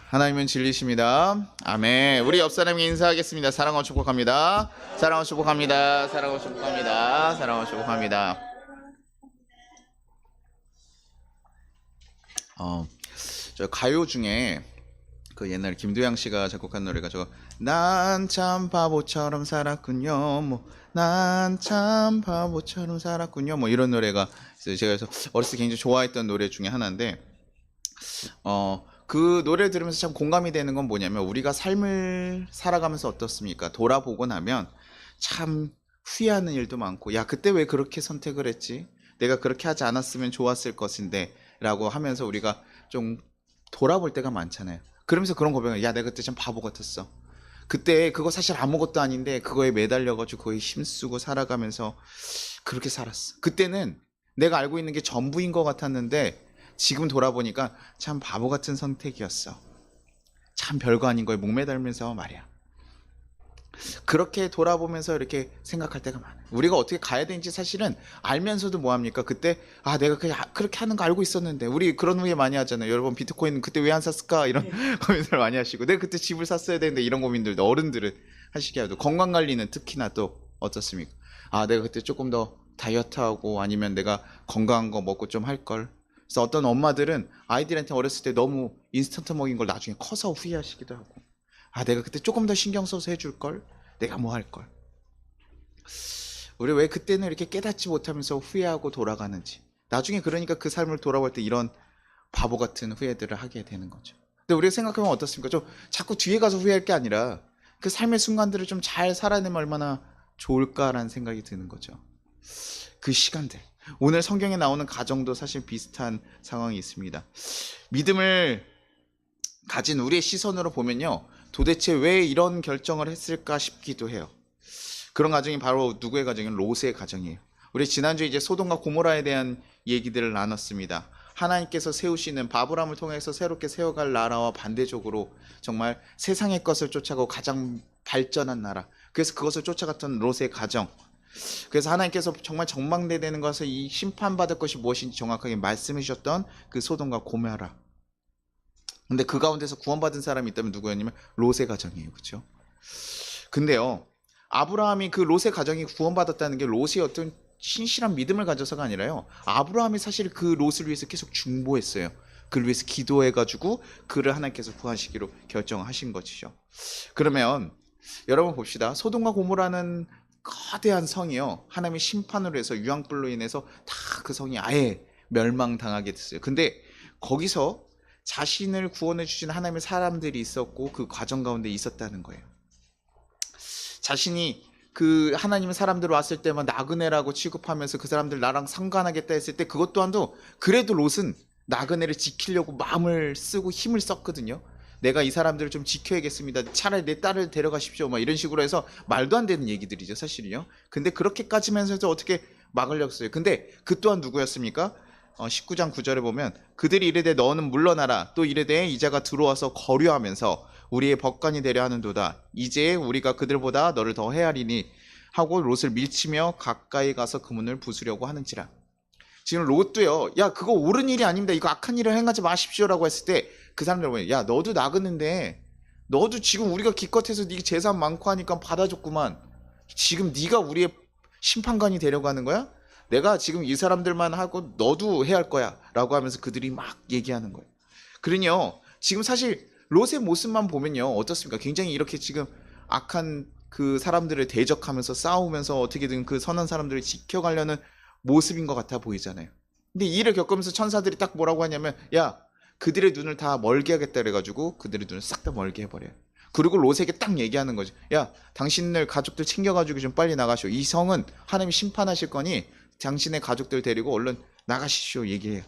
하나님은 진리십니다. 아멘. 우리 옆 사람에게 인사하겠습니다. 사랑하고 축복합니다. 사랑하고 축복합니다. 사랑하고 축복합니다. 사랑하고 축복합니다. 저 가요 중에 그 옛날 김두양 씨가 작곡한 노래가 난 참 바보처럼 살았군요. 난 참 바보처럼 살았군요. 이런 노래가 있어요. 제가 그래서 어렸을 때 굉장히 좋아했던 노래 중에 하나인데 그 노래 들으면서 참 공감이 되는 건 뭐냐면 우리가 삶을 살아가면서 어떻습니까? 돌아보고 나면 참 후회하는 일도 많고 야 그때 왜 그렇게 선택을 했지? 내가 그렇게 하지 않았으면 좋았을 것인데 라고 하면서 우리가 좀 돌아볼 때가 많잖아요. 그러면서 그런 고백을 야 내가 그때 참 바보 같았어. 그때 그거 사실 아무것도 아닌데 그거에 매달려가지고 그거에 힘쓰고 살아가면서 그렇게 살았어. 그때는 내가 알고 있는 게 전부인 것 같았는데 지금 돌아보니까 참 바보 같은 선택이었어. 참 별거 아닌 거에 목매달면서 말이야. 그렇게 돌아보면서 이렇게 생각할 때가 많아요. 우리가 어떻게 가야 되는지 사실은 알면서도 뭐합니까? 그때 내가 그렇게 하는 거 알고 있었는데 우리 그런 후회 많이 하잖아요. 여러분 비트코인 그때 왜 안 샀을까? 이런 고민들 많이 하시고 내가 그때 집을 샀어야 되는데 이런 고민들도 어른들은 하시게 하고 건강관리는 특히나 또 어떻습니까? 내가 그때 조금 더 다이어트하고 아니면 내가 건강한 거 먹고 좀 할걸. 그래서 어떤 엄마들은 아이들한테 어렸을 때 너무 인스턴트 먹인 걸 나중에 커서 후회하시기도 하고 내가 그때 조금 더 신경 써서 해줄걸? 내가 뭐 할걸? 우리 왜 그때는 이렇게 깨닫지 못하면서 후회하고 돌아가는지 나중에 그러니까 그 삶을 돌아볼 때 이런 바보 같은 후회들을 하게 되는 거죠. 근데 우리가 생각하면 어떻습니까? 좀 자꾸 뒤에 가서 후회할 게 아니라 그 삶의 순간들을 좀 잘 살아내면 얼마나 좋을까라는 생각이 드는 거죠. 그 시간들 오늘 성경에 나오는 가정도 사실 비슷한 상황이 있습니다. 믿음을 가진 우리의 시선으로 보면요 도대체 왜 이런 결정을 했을까 싶기도 해요. 그런 가정이 바로 누구의 가정이에요? 롯의 가정이에요. 우리 지난주에 이제 소돔과 고모라에 대한 얘기들을 나눴습니다. 하나님께서 세우시는 아브라함을 통해서 새롭게 세워갈 나라와 반대적으로 정말 세상의 것을 쫓아가고 가장 발전한 나라, 그래서 그것을 쫓아갔던 롯의 가정. 그래서 하나님께서 정말 전망되는 것을 이 심판받을 것이 무엇인지 정확하게 말씀해 주셨던 그 소돔과 고모라. 근데 그 가운데서 구원받은 사람이 있다면 누구였냐면 롯의 가정이에요. 그렇죠? 근데요 아브라함이 그 롯의 가정이 구원받았다는 게 롯이 어떤 신실한 믿음을 가져서가 아니라요 아브라함이 사실 그 롯을 위해서 계속 중보했어요. 그를 위해서 기도해가지고 그를 하나님께서 구하시기로 결정하신 것이죠. 그러면 여러분 봅시다. 소돔과 고모라는 거대한 성이요 하나님의 심판으로 해서 유황불로 인해서 다 그 성이 아예 멸망당하게 됐어요. 근데 거기서 자신을 구원해 주신 하나님의 사람들이 있었고 그 과정 가운데 있었다는 거예요. 자신이 그 하나님의 사람들 왔을 때만 나그네라고 취급하면서 그 사람들 나랑 상관하겠다 했을 때 그것 또한도 그래도 롯은 나그네를 지키려고 마음을 쓰고 힘을 썼거든요. 내가 이 사람들을 좀 지켜야겠습니다. 차라리 내 딸을 데려가십시오. 이런 식으로 해서 말도 안 되는 얘기들이죠 사실은요. 근데 그렇게까지면서 해서 어떻게 막으려고 했어요. 근데 그 또한 누구였습니까? 19장 9절에 보면 그들이 이르되 너는 물러나라 또 이르되 이자가 들어와서 거류하면서 우리의 법관이 되려 하는도다. 이제 우리가 그들보다 너를 더 헤아리니 하고 롯을 밀치며 가까이 가서 그 문을 부수려고 하는지라. 지금 롯도요 야 그거 옳은 일이 아닙니다. 이거 악한 일을 행하지 마십시오라고 했을 때 그 사람들 보면 야 너도 나그는데 너도 지금 우리가 기껏해서 네 재산 많고 하니까 받아줬구만. 지금 네가 우리의 심판관이 되려고 하는 거야? 내가 지금 이 사람들만 하고 너도 해야 할 거야 라고 하면서 그들이 막 얘기하는 거예요. 그러니요 지금 사실 롯의 모습만 보면요 어떻습니까? 굉장히 이렇게 지금 악한 그 사람들을 대적하면서 싸우면서 어떻게든 그 선한 사람들을 지켜가려는 모습인 것 같아 보이잖아요. 근데 이 일을 겪으면서 천사들이 딱 뭐라고 하냐면 야 그들의 눈을 다 멀게 하겠다 그래가지고 그들의 눈을 싹 다 멀게 해버려요. 그리고 롯에게 딱 얘기하는 거죠. 야 당신들 가족들 챙겨가지고 좀 빨리 나가시오. 이 성은 하나님이 심판하실 거니 당신의 가족들 데리고 얼른 나가시오 얘기해요.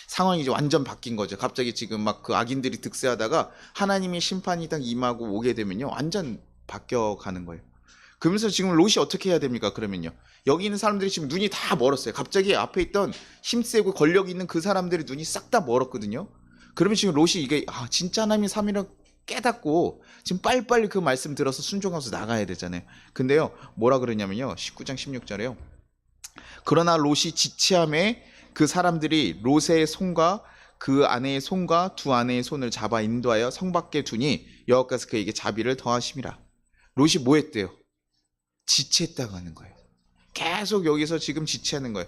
상황이 이제 완전 바뀐 거죠. 갑자기 지금 막 그 악인들이 득세하다가 하나님의 심판이 딱 임하고 오게 되면요 완전 바뀌어 가는 거예요. 그러면서 지금 롯이 어떻게 해야 됩니까? 그러면요 여기 있는 사람들이 지금 눈이 다 멀었어요. 갑자기 앞에 있던 힘세고 권력 있는 그 사람들의 눈이 싹 다 멀었거든요. 그러면 지금 롯이 이게 진짜 하나님의 삼위를 깨닫고 지금 빨리빨리 그 말씀 들어서 순종하면서 나가야 되잖아요. 근데요 뭐라 그러냐면요 19장 16절에요 그러나 롯이 지체함에 그 사람들이 롯의 손과 그 아내의 손과 두 아내의 손을 잡아 인도하여 성 밖에 두니 여호와께서 그에게 자비를 더하심이라. 롯이 뭐 했대요? 지체했다고 하는 거예요. 계속 여기서 지금 지체하는 거예요.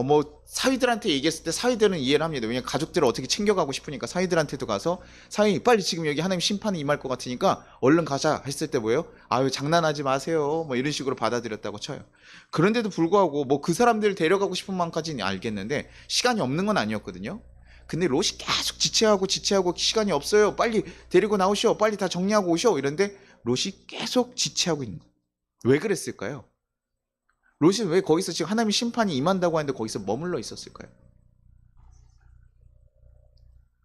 뭐 사위들한테 얘기했을 때 사위들은 이해를 합니다. 왜냐면 가족들을 어떻게 챙겨가고 싶으니까 사위들한테도 가서 사위 빨리 지금 여기 하나님 심판이 임할 것 같으니까 얼른 가자 했을 때 뭐예요? 아유 장난하지 마세요. 뭐 이런 식으로 받아들였다고 쳐요. 그런데도 불구하고 뭐 그 사람들을 데려가고 싶은 마음까지는 알겠는데 시간이 없는 건 아니었거든요. 근데 롯이 계속 지체하고 시간이 없어요. 빨리 데리고 나오시오. 빨리 다 정리하고 오시오. 이런데 롯이 계속 지체하고 있는 거예요. 왜 그랬을까요? 롯은 왜 거기서 지금 하나님의 심판이 임한다고 하는데 거기서 머물러 있었을까요?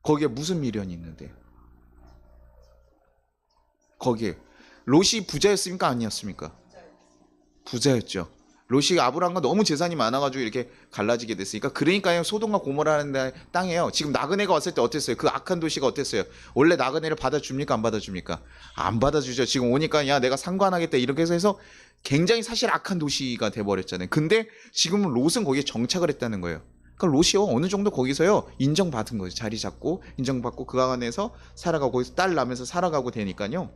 거기에 무슨 미련이 있는데? 거기에 롯이 부자였습니까? 아니었습니까? 부자였죠. 롯이 아브라함과 너무 재산이 많아가지고 이렇게 갈라지게 됐으니까 그러니까요 소돔과 고모라는 땅에요. 지금 나그네가 왔을 때 어땠어요? 그 악한 도시가 어땠어요? 원래 나그네를 받아줍니까? 안 받아줍니까? 안 받아주죠. 지금 오니까 야 내가 상관하겠다 이렇게 해서 굉장히 사실 악한 도시가 돼버렸잖아요. 근데 지금은 롯은 거기에 정착을 했다는 거예요. 그러니까 롯이요 어느 정도 거기서요 인정받은 거죠. 자리 잡고 인정받고 그 안에서 살아가고 거기서 딸 낳으면서 살아가고 되니까요.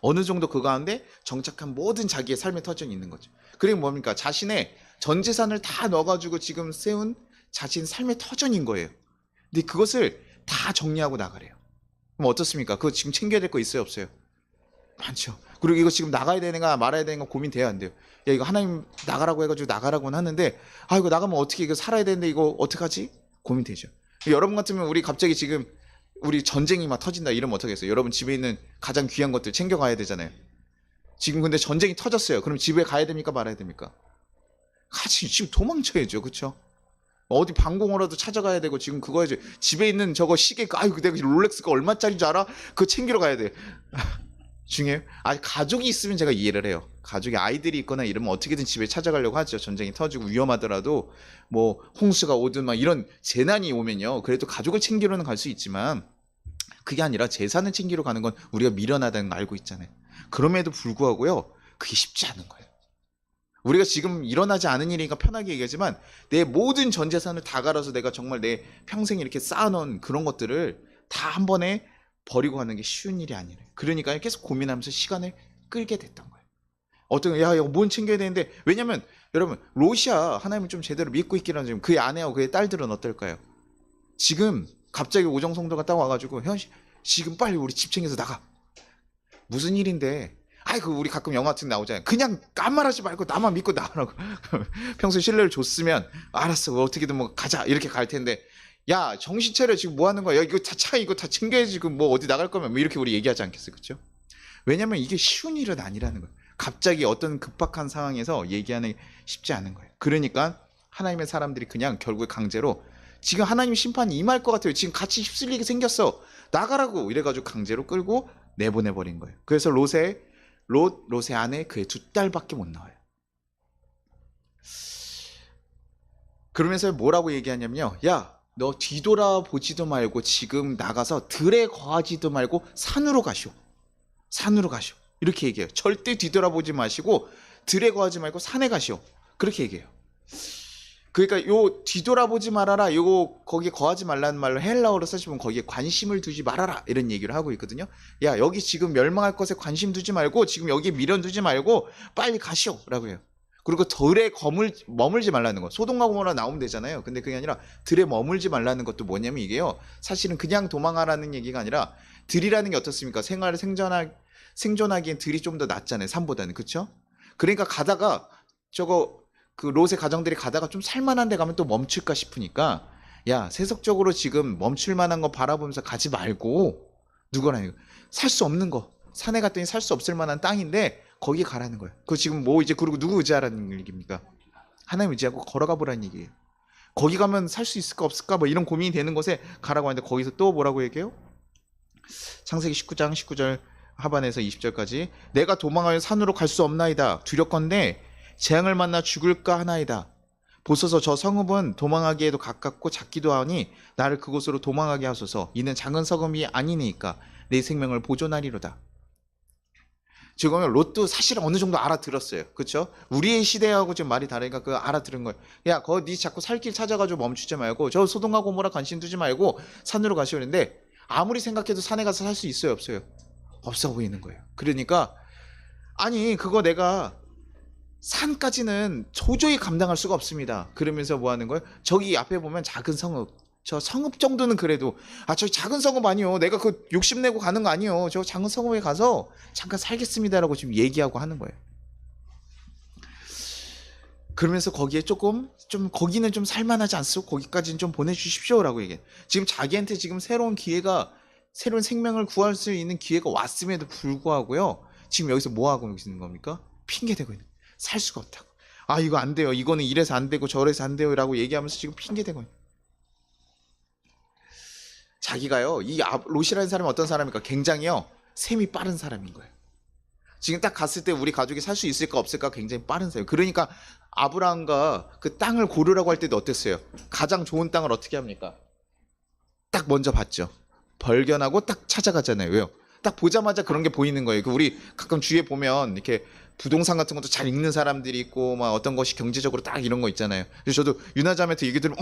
어느 정도 그 가운데 정착한 모든 자기의 삶의 터전이 있는 거죠. 그리고 뭡니까? 자신의 전 재산을 다 넣어가지고 지금 세운 자신 삶의 터전인 거예요. 근데 그것을 다 정리하고 나가래요. 그럼 어떻습니까? 그거 지금 챙겨야 될 거 있어요? 없어요? 많죠. 그리고 이거 지금 나가야 되는가 말아야 되는가 고민돼야 안 돼요. 야 이거 하나님 나가라고 해가지고 나가라고는 하는데 아 이거 나가면 어떻게 이거 살아야 되는데 이거 어떡하지? 고민되죠. 여러분 같으면 우리 갑자기 지금 우리 전쟁이 막 터진다 이러면 어떡하겠어요? 여러분 집에 있는 가장 귀한 것들 챙겨가야 되잖아요. 지금 근데 전쟁이 터졌어요. 그럼 집에 가야 됩니까? 말아야 됩니까? 같이 지금 도망쳐야죠. 그렇죠? 어디 방공호라도 찾아가야 되고 지금 그거 해야죠. 집에 있는 저거 시계 아이고 내가 롤렉스가 얼마짜리인 줄 알아? 그거 챙기러 가야 돼. 중요해요. 아니 가족이 있으면 제가 이해를 해요. 가족이 아이들이 있거나 이러면 어떻게든 집에 찾아가려고 하죠. 전쟁이 터지고 위험하더라도 뭐 홍수가 오든 막 이런 재난이 오면요. 그래도 가족을 챙기러는 갈 수 있지만 그게 아니라 재산을 챙기러 가는 건 우리가 미련하다는 거 알고 있잖아요. 그럼에도 불구하고요. 그게 쉽지 않은 거예요. 우리가 지금 일어나지 않은 일이니까 편하게 얘기하지만 내 모든 전 재산을 다 갈아서 내가 정말 내 평생 이렇게 쌓아놓은 그런 것들을 다 한 번에 버리고 가는 게 쉬운 일이 아니래요. 그러니까 계속 고민하면서 시간을 끌게 됐던 거예요. 어떤 야 이거 뭔 챙겨야 되는데 왜냐면 여러분 롯이야 하나님을 좀 제대로 믿고 있기는 지금 그의 아내하고 그의 딸들은 어떨까요? 지금 갑자기 오정 성도가 딱 와가지고 현 지금 빨리 우리 집 챙겨서 나가. 무슨 일인데? 아이고 우리 가끔 영화 같은 데 나오잖아요. 그냥 딴 말하지 말고 나만 믿고 나가라고. 평소에 신뢰를 줬으면 알았어 어떻게든 뭐 가자 이렇게 갈 텐데 야 정신 차려 지금 뭐 하는 거야? 야 이거 이거 다 챙겨야지 지금 뭐 어디 나갈 거면 뭐 이렇게 우리 얘기하지 않겠어요, 그렇죠? 왜냐면 이게 쉬운 일은 아니라는 거예요. 갑자기 어떤 급박한 상황에서 얘기하는 게 쉽지 않은 거예요. 그러니까 하나님의 사람들이 그냥 결국에 강제로 지금 하나님 심판이 임할 것 같아요. 지금 같이 휩쓸리게 생겼어. 나가라고 이래가지고 강제로 끌고 내보내버린 거예요. 그래서 롯의 아내 그의 두 딸밖에 못 나와요. 그러면서 뭐라고 얘기하냐면요. 야, 너 뒤돌아보지도 말고 지금 나가서 들에 거하지도 말고 산으로 가시오. 산으로 가시오. 이렇게 얘기해요. 절대 뒤돌아보지 마시고 들에 거하지 말고 산에 가시오. 그렇게 얘기해요. 그러니까 요 뒤돌아보지 말아라. 요거 거기에 거하지 말라는 말로 헬라어로 쓰시면 거기에 관심을 두지 말아라. 이런 얘기를 하고 있거든요. 야, 여기 지금 멸망할 것에 관심 두지 말고 지금 여기 미련 두지 말고 빨리 가시오. 라고 해요. 그리고 들에 머물지 말라는 거. 소돔과 고모라 나오면 되잖아요. 근데 그게 아니라 들에 머물지 말라는 것도 뭐냐면 이게요. 사실은 그냥 도망하라는 얘기가 아니라 들이라는 게 어떻습니까? 생활을 생존하기엔 들이 좀 더 낫잖아요. 산보다는. 그렇죠? 그러니까 가다가 저거 그 롯의 가정들이 가다가 좀 살만한 데 가면 또 멈출까 싶으니까 야 세속적으로 지금 멈출 만한 거 바라보면서 가지 말고 누구라는 살 수 없는 거 산에 갔더니 살 수 없을 만한 땅인데 거기 가라는 거예요. 그 지금 뭐 이제 그리고 누구 의지하라는 얘기입니까? 하나님 의지하고 걸어가 보라는 얘기예요. 거기 가면 살 수 있을까 없을까 뭐 이런 고민이 되는 곳에 가라고 하는데 거기서 또 뭐라고 얘기해요? 창세기 19장 19절 하반에서 20절까지 내가 도망하여 산으로 갈 수 없나이다. 두렵건대 재앙을 만나 죽을까 하나이다. 보소서 저 성읍은 도망하기에도 가깝고 작기도 하니 나를 그곳으로 도망하게 하소서. 이는 작은 성읍이 아니니까 내 생명을 보존하리로다. 지금 롯도 사실 어느 정도 알아들었어요. 그렇죠? 우리의 시대하고 지금 말이 다르니까 그 알아들은 거예요. 야, 거 니 자꾸 살 길 찾아가지고 멈추지 말고 저 소돔과 고모라 관심 두지 말고 산으로 가시오는데 아무리 생각해도 산에 가서 살 수 있어요, 없어요? 없어 보이는 거예요. 그러니까 아니 그거 내가 산까지는 도저히 감당할 수가 없습니다. 그러면서 뭐 하는 거예요? 저기 앞에 보면 작은 성읍. 저 성읍 정도는 그래도 저기 작은 성읍 아니요. 내가 그 욕심내고 가는 거 아니요. 저 작은 성읍에 가서 잠깐 살겠습니다라고 지금 얘기하고 하는 거예요. 그러면서 거기에 조금 좀 거기는 좀 살만하지 않습니까? 거기까지는 좀 보내주십시오라고 얘기해. 지금 자기한테 지금 새로운 기회가 새로운 생명을 구할 수 있는 기회가 왔음에도 불구하고요. 지금 여기서 뭐 하고 있는 겁니까? 핑계 대고 있는. 살 수가 없다고. 아 이거 안 돼요. 이거는 이래서 안 되고 저래서 안 돼요라고 얘기하면서 지금 핑계 대고 있는. 자기가요. 이 롯이라는 사람이 어떤 사람입니까? 굉장히요. 셈이 빠른 사람인 거예요. 지금 딱 갔을 때 우리 가족이 살 수 있을까 없을까 굉장히 빠른 사람. 그러니까 아브라함과 그 땅을 고르라고 할 때도 어땠어요? 가장 좋은 땅을 어떻게 합니까? 딱 먼저 봤죠. 발견하고 딱 찾아가잖아요. 왜요? 딱 보자마자 그런 게 보이는 거예요. 그 우리 가끔 주위에 보면 이렇게 부동산 같은 것도 잘 읽는 사람들이 있고 막 어떤 것이 경제적으로 딱 이런 거 있잖아요. 그래서 저도 유나자매한테 얘기 들으면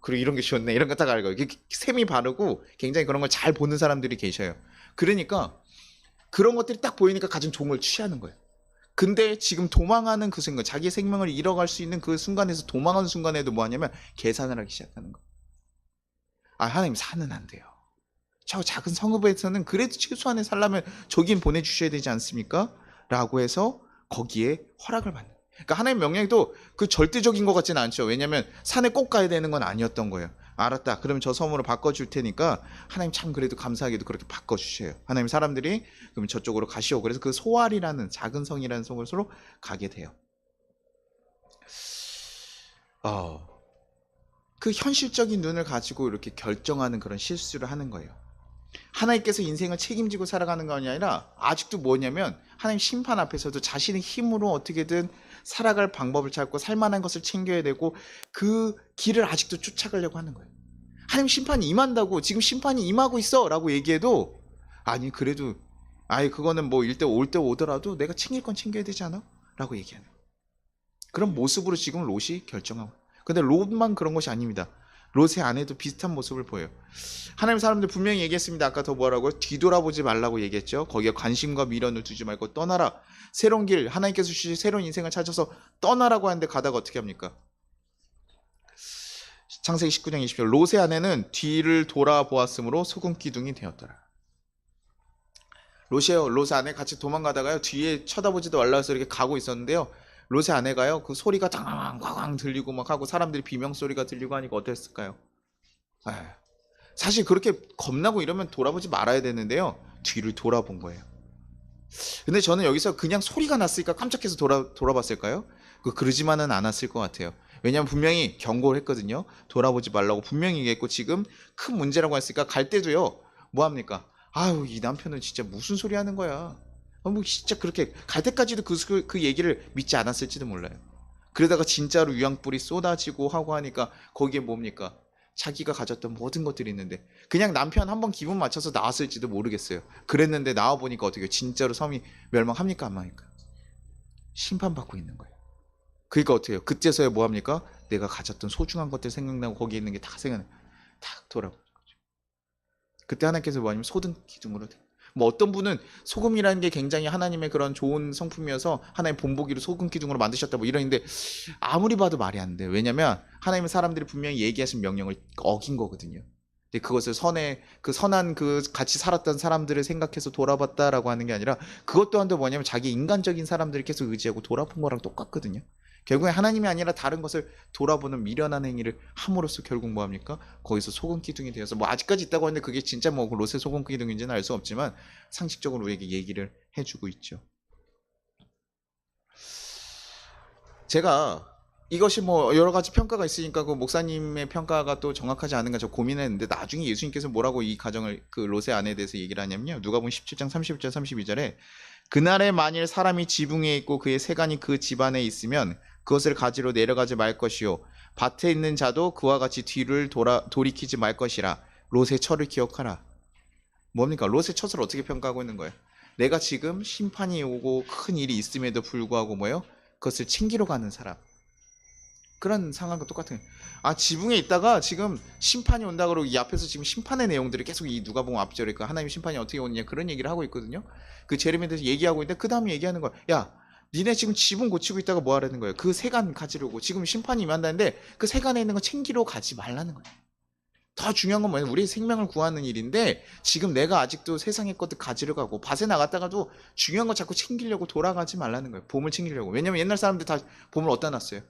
그래 이런 게 좋네 이런 거 딱 알고 이게 셈이 바르고 굉장히 그런 걸 잘 보는 사람들이 계셔요. 그러니까 그런 것들이 딱 보이니까 가진 종을 취하는 거예요. 근데 지금 도망하는 그 순간 자기의 생명을 잃어갈 수 있는 그 순간에서 도망하는 순간에도 뭐 하냐면 계산을 하기 시작하는 거예요. 아 하나님 산은 안 돼요. 저 작은 성읍에서는 그래도 최소한의 살려면 저긴 보내주셔야 되지 않습니까? 라고 해서 거기에 허락을 받는. 그러니까 하나님 명령도 그 절대적인 것 같지는 않죠. 왜냐하면 산에 꼭 가야 되는 건 아니었던 거예요. 알았다. 그러면 저 섬으로 바꿔줄 테니까 하나님 참 그래도 감사하게도 그렇게 바꿔주셔요. 하나님 사람들이 그럼 저쪽으로 가시오. 그래서 그 소알이라는 작은 성이라는 성으로 가게 돼요. 그 현실적인 눈을 가지고 이렇게 결정하는 그런 실수를 하는 거예요. 하나님께서 인생을 책임지고 살아가는 것이 아니라 아직도 뭐냐면 하나님 심판 앞에서도 자신의 힘으로 어떻게든 살아갈 방법을 찾고 살만한 것을 챙겨야 되고 그 길을 아직도 쫓아가려고 하는 거예요. 하나님 심판이 임한다고 지금 심판이 임하고 있어 라고 얘기해도 아니 그래도 아니 그거는 뭐 올 때 오더라도 내가 챙길 건 챙겨야 되지 않아? 라고 얘기하는 그런 모습으로 지금 롯이 결정하고 근데 롯만 그런 것이 아닙니다. 롯의 아내도 비슷한 모습을 보여요. 하나님 사람들 분명히 얘기했습니다. 아까 더 뭐라고요? 뒤돌아보지 말라고 얘기했죠. 거기에 관심과 미련을 두지 말고 떠나라. 새로운 길, 하나님께서 주신 새로운 인생을 찾아서 떠나라고 하는데 가다가 어떻게 합니까? 창세기 19장 20절 롯의 아내는 뒤를 돌아보았으므로 소금 기둥이 되었더라. 롯의 아내 같이 도망가다가요. 뒤에 쳐다보지도 말라 해서 이렇게 가고 있었는데요. 롯의 아내가요. 그 소리가 꽝꽝꽝 들리고 막 하고 사람들이 비명소리가 들리고 하니까 어땠을까요? 사실 그렇게 겁나고 이러면 돌아보지 말아야 되는데요. 뒤를 돌아본 거예요. 근데 저는 여기서 그냥 소리가 났으니까 깜짝해서 돌아봤을까요? 그러지만은 않았을 것 같아요. 왜냐하면 분명히 경고를 했거든요. 돌아보지 말라고 분명히 얘기했고 지금 큰 문제라고 했으니까 갈 때도요. 뭐 합니까? 아유 이 남편은 진짜 무슨 소리 하는 거야. 뭐 진짜 그렇게 갈 때까지도 그 얘기를 믿지 않았을지도 몰라요. 그러다가 진짜로 유황불이 쏟아지고 하고 하니까 거기에 뭡니까? 자기가 가졌던 모든 것들이 있는데 그냥 남편 한번 기분 맞춰서 나왔을지도 모르겠어요. 그랬는데 나와보니까 어떻게 진짜로 섬이 멸망합니까 안 합니까? 심판받고 있는 거예요. 그러니까 어떻게 해요? 그때서야 뭐합니까? 내가 가졌던 소중한 것들 생각나고 거기에 있는 게 다 생각나 딱 돌아보는 거죠. 그때 하나님께서 뭐냐면 소등 기둥으로 뭐 어떤 분은 소금이라는 게 굉장히 하나님의 그런 좋은 성품이어서 하나님 본보기로 소금 기둥으로 만드셨다 뭐 이러는데 아무리 봐도 말이 안 돼요. 왜냐면 하나님은 사람들이 분명히 얘기하신 명령을 어긴 거거든요. 근데 그것을 선한 그 같이 살았던 사람들을 생각해서 돌아봤다라고 하는 게 아니라 그것 또한도 뭐냐면 자기 인간적인 사람들을 계속 의지하고 돌아본 거랑 똑같거든요. 결국에 하나님이 아니라 다른 것을 돌아보는 미련한 행위를 함으로써 결국 뭐합니까? 거기서 소금 기둥이 되어서 뭐 아직까지 있다고 하는데 그게 진짜 뭐 롯의 소금 기둥인지는 알 수 없지만 상식적으로 우리에게 얘기를 해주고 있죠. 제가 이것이 뭐 여러 가지 평가가 있으니까 그 목사님의 평가가 또 정확하지 않은가 저 고민했는데 나중에 예수님께서 뭐라고 이 가정을 그 롯의 아내에 대해서 얘기를 하냐면요. 누가복음 17장 31절 32절에 그날에 만일 사람이 지붕에 있고 그의 세간이 그 집안에 있으면 그것을 가지러 내려가지 말 것이요 밭에 있는 자도 그와 같이 뒤를 돌이키지 말 것이라 롯의 처를 기억하라. 뭡니까? 롯의 처를 어떻게 평가하고 있는 거예요? 내가 지금 심판이 오고 큰 일이 있음에도 불구하고 뭐예요? 그것을 챙기러 가는 사람. 그런 상황과 똑같은 거예요. 아, 지붕에 있다가 지금 심판이 온다 그러고 이 앞에서 지금 심판의 내용들이 계속 이 누가복음 앞절에 그 하나님 심판이 어떻게 오느냐 그런 얘기를 하고 있거든요. 그 제레미야에 대해서 얘기하고 있는데 그 다음에 얘기하는 거야. 야, 니네 지금 지붕 고치고 있다가 뭐 하라는 거예요? 그 세간 가지려고 지금 심판이 임한다는데 그 세간에 있는 거 챙기러 가지 말라는 거예요. 더 중요한 건 뭐냐면 우리의 생명을 구하는 일인데 지금 내가 아직도 세상의 것들 가지러 가고 밭에 나갔다가도 중요한 거 자꾸 챙기려고 돌아가지 말라는 거예요. 보물 챙기려고. 왜냐면 옛날 사람들 다 보물 어디다 놨어요?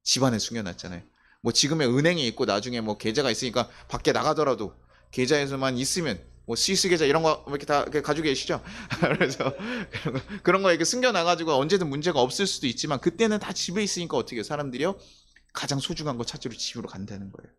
집안에 숨겨놨잖아요. 뭐 지금의 은행에 있고 나중에 뭐 계좌가 있으니까 밖에 나가더라도 계좌에서만 있으면 뭐 스위스 계좌 이런 거 이렇게 다 가지고 계시죠? 그래서 그런 거 이렇게 숨겨놔가지고 언제든 문제가 없을 수도 있지만 그때는 다 집에 있으니까 어떻게 해요? 사람들이요? 가장 소중한 거 찾으러 집으로 간다는 거예요.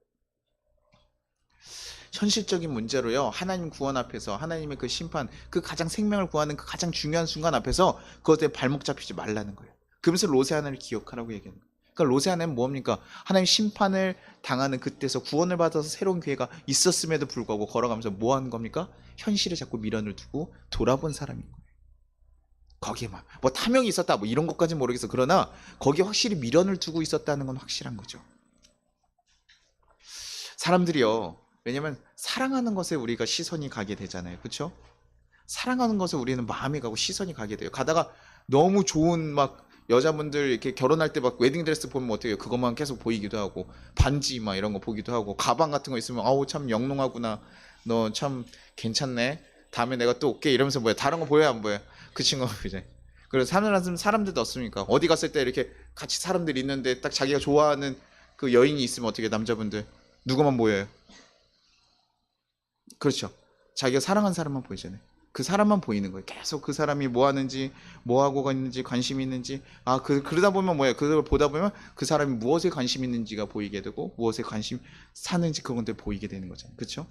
현실적인 문제로요. 하나님 구원 앞에서 하나님의 그 심판, 그 가장 생명을 구하는 그 가장 중요한 순간 앞에서 그것에 발목 잡히지 말라는 거예요. 그러면서 로세 하나를 기억하라고 얘기하는 거예요. 그러니까 로세 하나는 뭡니까? 하나님 심판을 당하는 그때서 구원을 받아서 새로운 기회가 있었음에도 불구하고 걸어가면서 뭐 하는 겁니까? 현실에 자꾸 미련을 두고 돌아본 사람인 거예요. 거기에 뭐 탐욕이 있었다 뭐 이런 것까지는 모르겠어. 그러나 거기에 확실히 미련을 두고 있었다는 건 확실한 거죠. 사람들이요. 왜냐면 사랑하는 것에 우리가 시선이 가게 되잖아요. 그렇죠? 사랑하는 것에 우리는 마음이 가고 시선이 가게 돼요. 가다가 너무 좋은 막 여자분들 이렇게 결혼할 때 막 웨딩드레스 보면 어떻게 해요? 그것만 계속 보이기도 하고 반지 막 이런 거 보기도 하고 가방 같은 거 있으면 아우 참 영롱하구나. 너 참 괜찮네. 다음에 내가 또 올게 이러면서 뭐야? 다른 거 보여요 안 보여요? 그 친구가 이제 그래서 사람들도 없습니까? 어디 갔을 때 이렇게 같이 사람들 있는데 딱 자기가 좋아하는 그 여인이 있으면 어떻게 남자분들 누구만 보여요? 그렇죠. 자기가 사랑하는 사람만 보이잖아요. 그 사람만 보이는 거예요. 계속 그 사람이 뭐 하는지, 뭐 하고 있는지, 관심이 있는지. 아, 그러다 보면 뭐예요? 그걸 보다 보면 그 사람이 무엇에 관심 있는지가 보이게 되고, 무엇에 관심 사는지 그런 것들 보이게 되는 거잖아요. 그렇죠?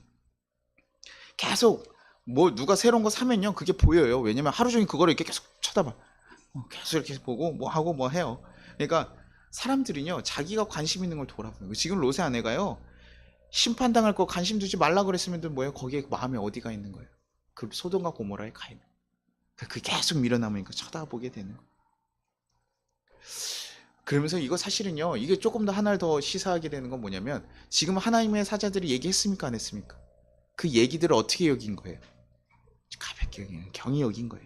계속 뭐 누가 새로운 거 사면요. 그게 보여요. 왜냐면 하루 종일 그거를 이렇게 계속 쳐다봐. 계속 이렇게 보고 뭐 하고 뭐 해요. 그러니까 사람들은요. 자기가 관심 있는 걸 돌아보는 거예요. 지금 로세 아내가요. 심판당할 거 관심 두지 말라 그랬으면 뭐예요? 거기에 마음이 어디가 있는 거예요? 그 소돔과 고모라에 가 있는 거예요. 그 계속 밀어남으니까 쳐다보게 되는 거예요. 그러면서 이거 사실은요. 이게 조금 더 하나를 더 시사하게 되는 건 뭐냐면 지금 하나님의 사자들이 얘기했습니까? 안 했습니까? 그 얘기들을 어떻게 여긴 거예요? 가볍게 여기는 경이 여긴 거예요.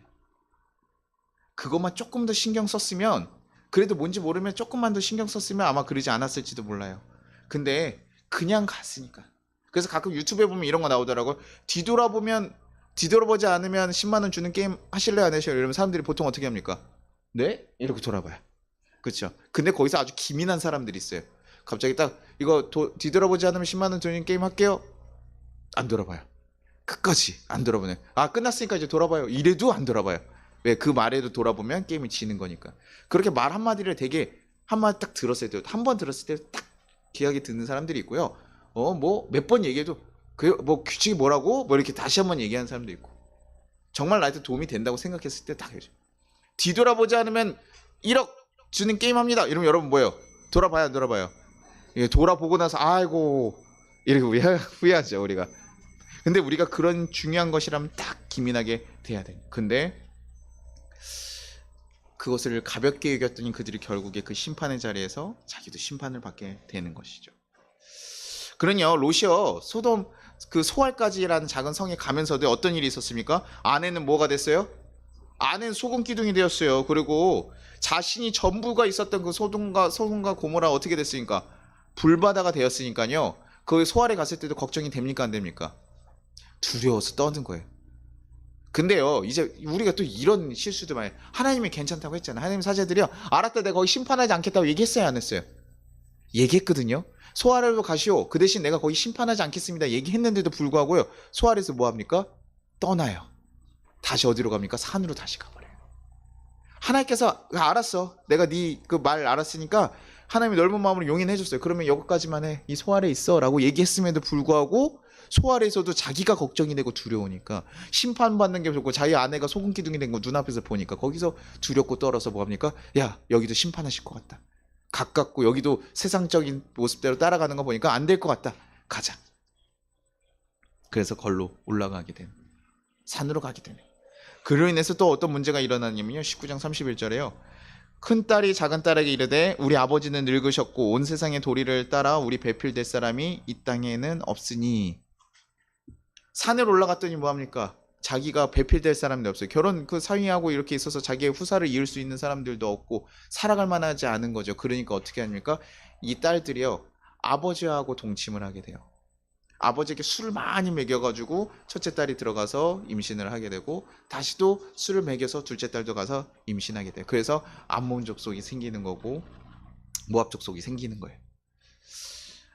그것만 조금 더 신경 썼으면 그래도 뭔지 모르면 조금만 더 신경 썼으면 아마 그러지 않았을지도 몰라요. 근데 그냥 갔으니까. 그래서 가끔 유튜브에 보면 이런 거 나오더라고요. 뒤돌아보지 않으면 10만 원 주는 게임 하실래요 안 하실래요? 이러면 사람들이 보통 어떻게 합니까? 네? 이러고 돌아봐요. 그렇죠. 근데 거기서 아주 기민한 사람들이 있어요. 갑자기 딱 이거 뒤돌아보지 않으면 10만 원 주는 게임 할게요. 안 돌아봐요. 끝까지 안 돌아보네. 아 끝났으니까 이제 돌아봐요. 이래도 안 돌아봐요. 왜? 그 말에도 돌아보면 게임이 지는 거니까. 그렇게 말 한마디를 되게 한마디 딱 들었을 때, 한 번 들었을 때 딱 귀하게 듣는 사람들이 있고요. 뭐 몇 번 얘기해도 그 뭐 규칙이 뭐라고 뭐 이렇게 다시 한번 얘기하는 사람도 있고. 정말 나한테 도움이 된다고 생각했을 때 딱 해줘. 뒤돌아보지 않으면 1억 주는 게임 합니다. 이러면 여러분 뭐예요? 돌아봐요, 안 돌아봐요? 예, 돌아보고 나서 아이고 이렇게 후회하죠 우리가. 근데 우리가 그런 중요한 것이라면 딱 기민하게 돼야 돼. 근데 그것을 가볍게 여겼더니 그들이 결국에 그 심판의 자리에서 자기도 심판을 받게 되는 것이죠. 그러냐 롯이요 소돔 그 소알까지라는 작은 성에 가면서도 어떤 일이 있었습니까? 아내는 뭐가 됐어요? 아내는 소금 기둥이 되었어요. 그리고 자신이 전부가 있었던 그 소돔과 고모라 어떻게 됐습니까? 불바다가 되었으니까요. 그 소알에 갔을 때도 걱정이 됩니까 안 됩니까? 두려워서 떠는 거예요. 근데요 이제 우리가 또 이런 실수도 많이 하나님이 괜찮다고 했잖아요. 하나님 사자들이요 알았다 내가 거기 심판하지 않겠다고 얘기했어요 안 했어요? 얘기했거든요. 소아래로 가시오 그 대신 내가 거기 심판하지 않겠습니다 얘기했는데도 불구하고요 소아래에서 뭐합니까? 떠나요. 다시 어디로 갑니까? 산으로 다시 가버려요. 하나님께서 알았어 내가 네 그 말 알았으니까 하나님이 넓은 마음으로 용인해줬어요. 그러면 여기까지만 해. 이 소아래 있어 라고 얘기했음에도 불구하고 소아래에서도 자기가 걱정이 되고 두려우니까 심판받는 게 좋고 자기 아내가 소금 기둥이 된 거 눈앞에서 보니까 거기서 두렵고 떨어서 뭐합니까? 야 여기도 심판하실 것 같다. 가깝고 여기도 세상적인 모습대로 따라가는 거 보니까 안 될 것 같다. 가자. 그래서 걸로 올라가게 되는 산으로 가게 되네. 그로 인해서 또 어떤 문제가 일어나냐면요. 19장 31절에요. 큰딸이 작은딸에게 이르되 우리 아버지는 늙으셨고 온 세상의 도리를 따라 우리 배필될 사람이 이 땅에는 없으니. 산을 올라갔더니 뭐합니까? 자기가 배필될 사람도 없어요. 결혼 그 사위하고 이렇게 있어서 자기의 후사를 이을 수 있는 사람들도 없고 살아갈 만하지 않은 거죠. 그러니까 어떻게 합니까? 이 딸들이요. 아버지하고 동침을 하게 돼요. 아버지에게 술을 많이 먹여가지고 첫째 딸이 들어가서 임신을 하게 되고 다시 또 술을 먹여서 둘째 딸도 가서 임신하게 돼요. 그래서 암몬 족속이 생기는 거고 모압 족속이 생기는 거예요.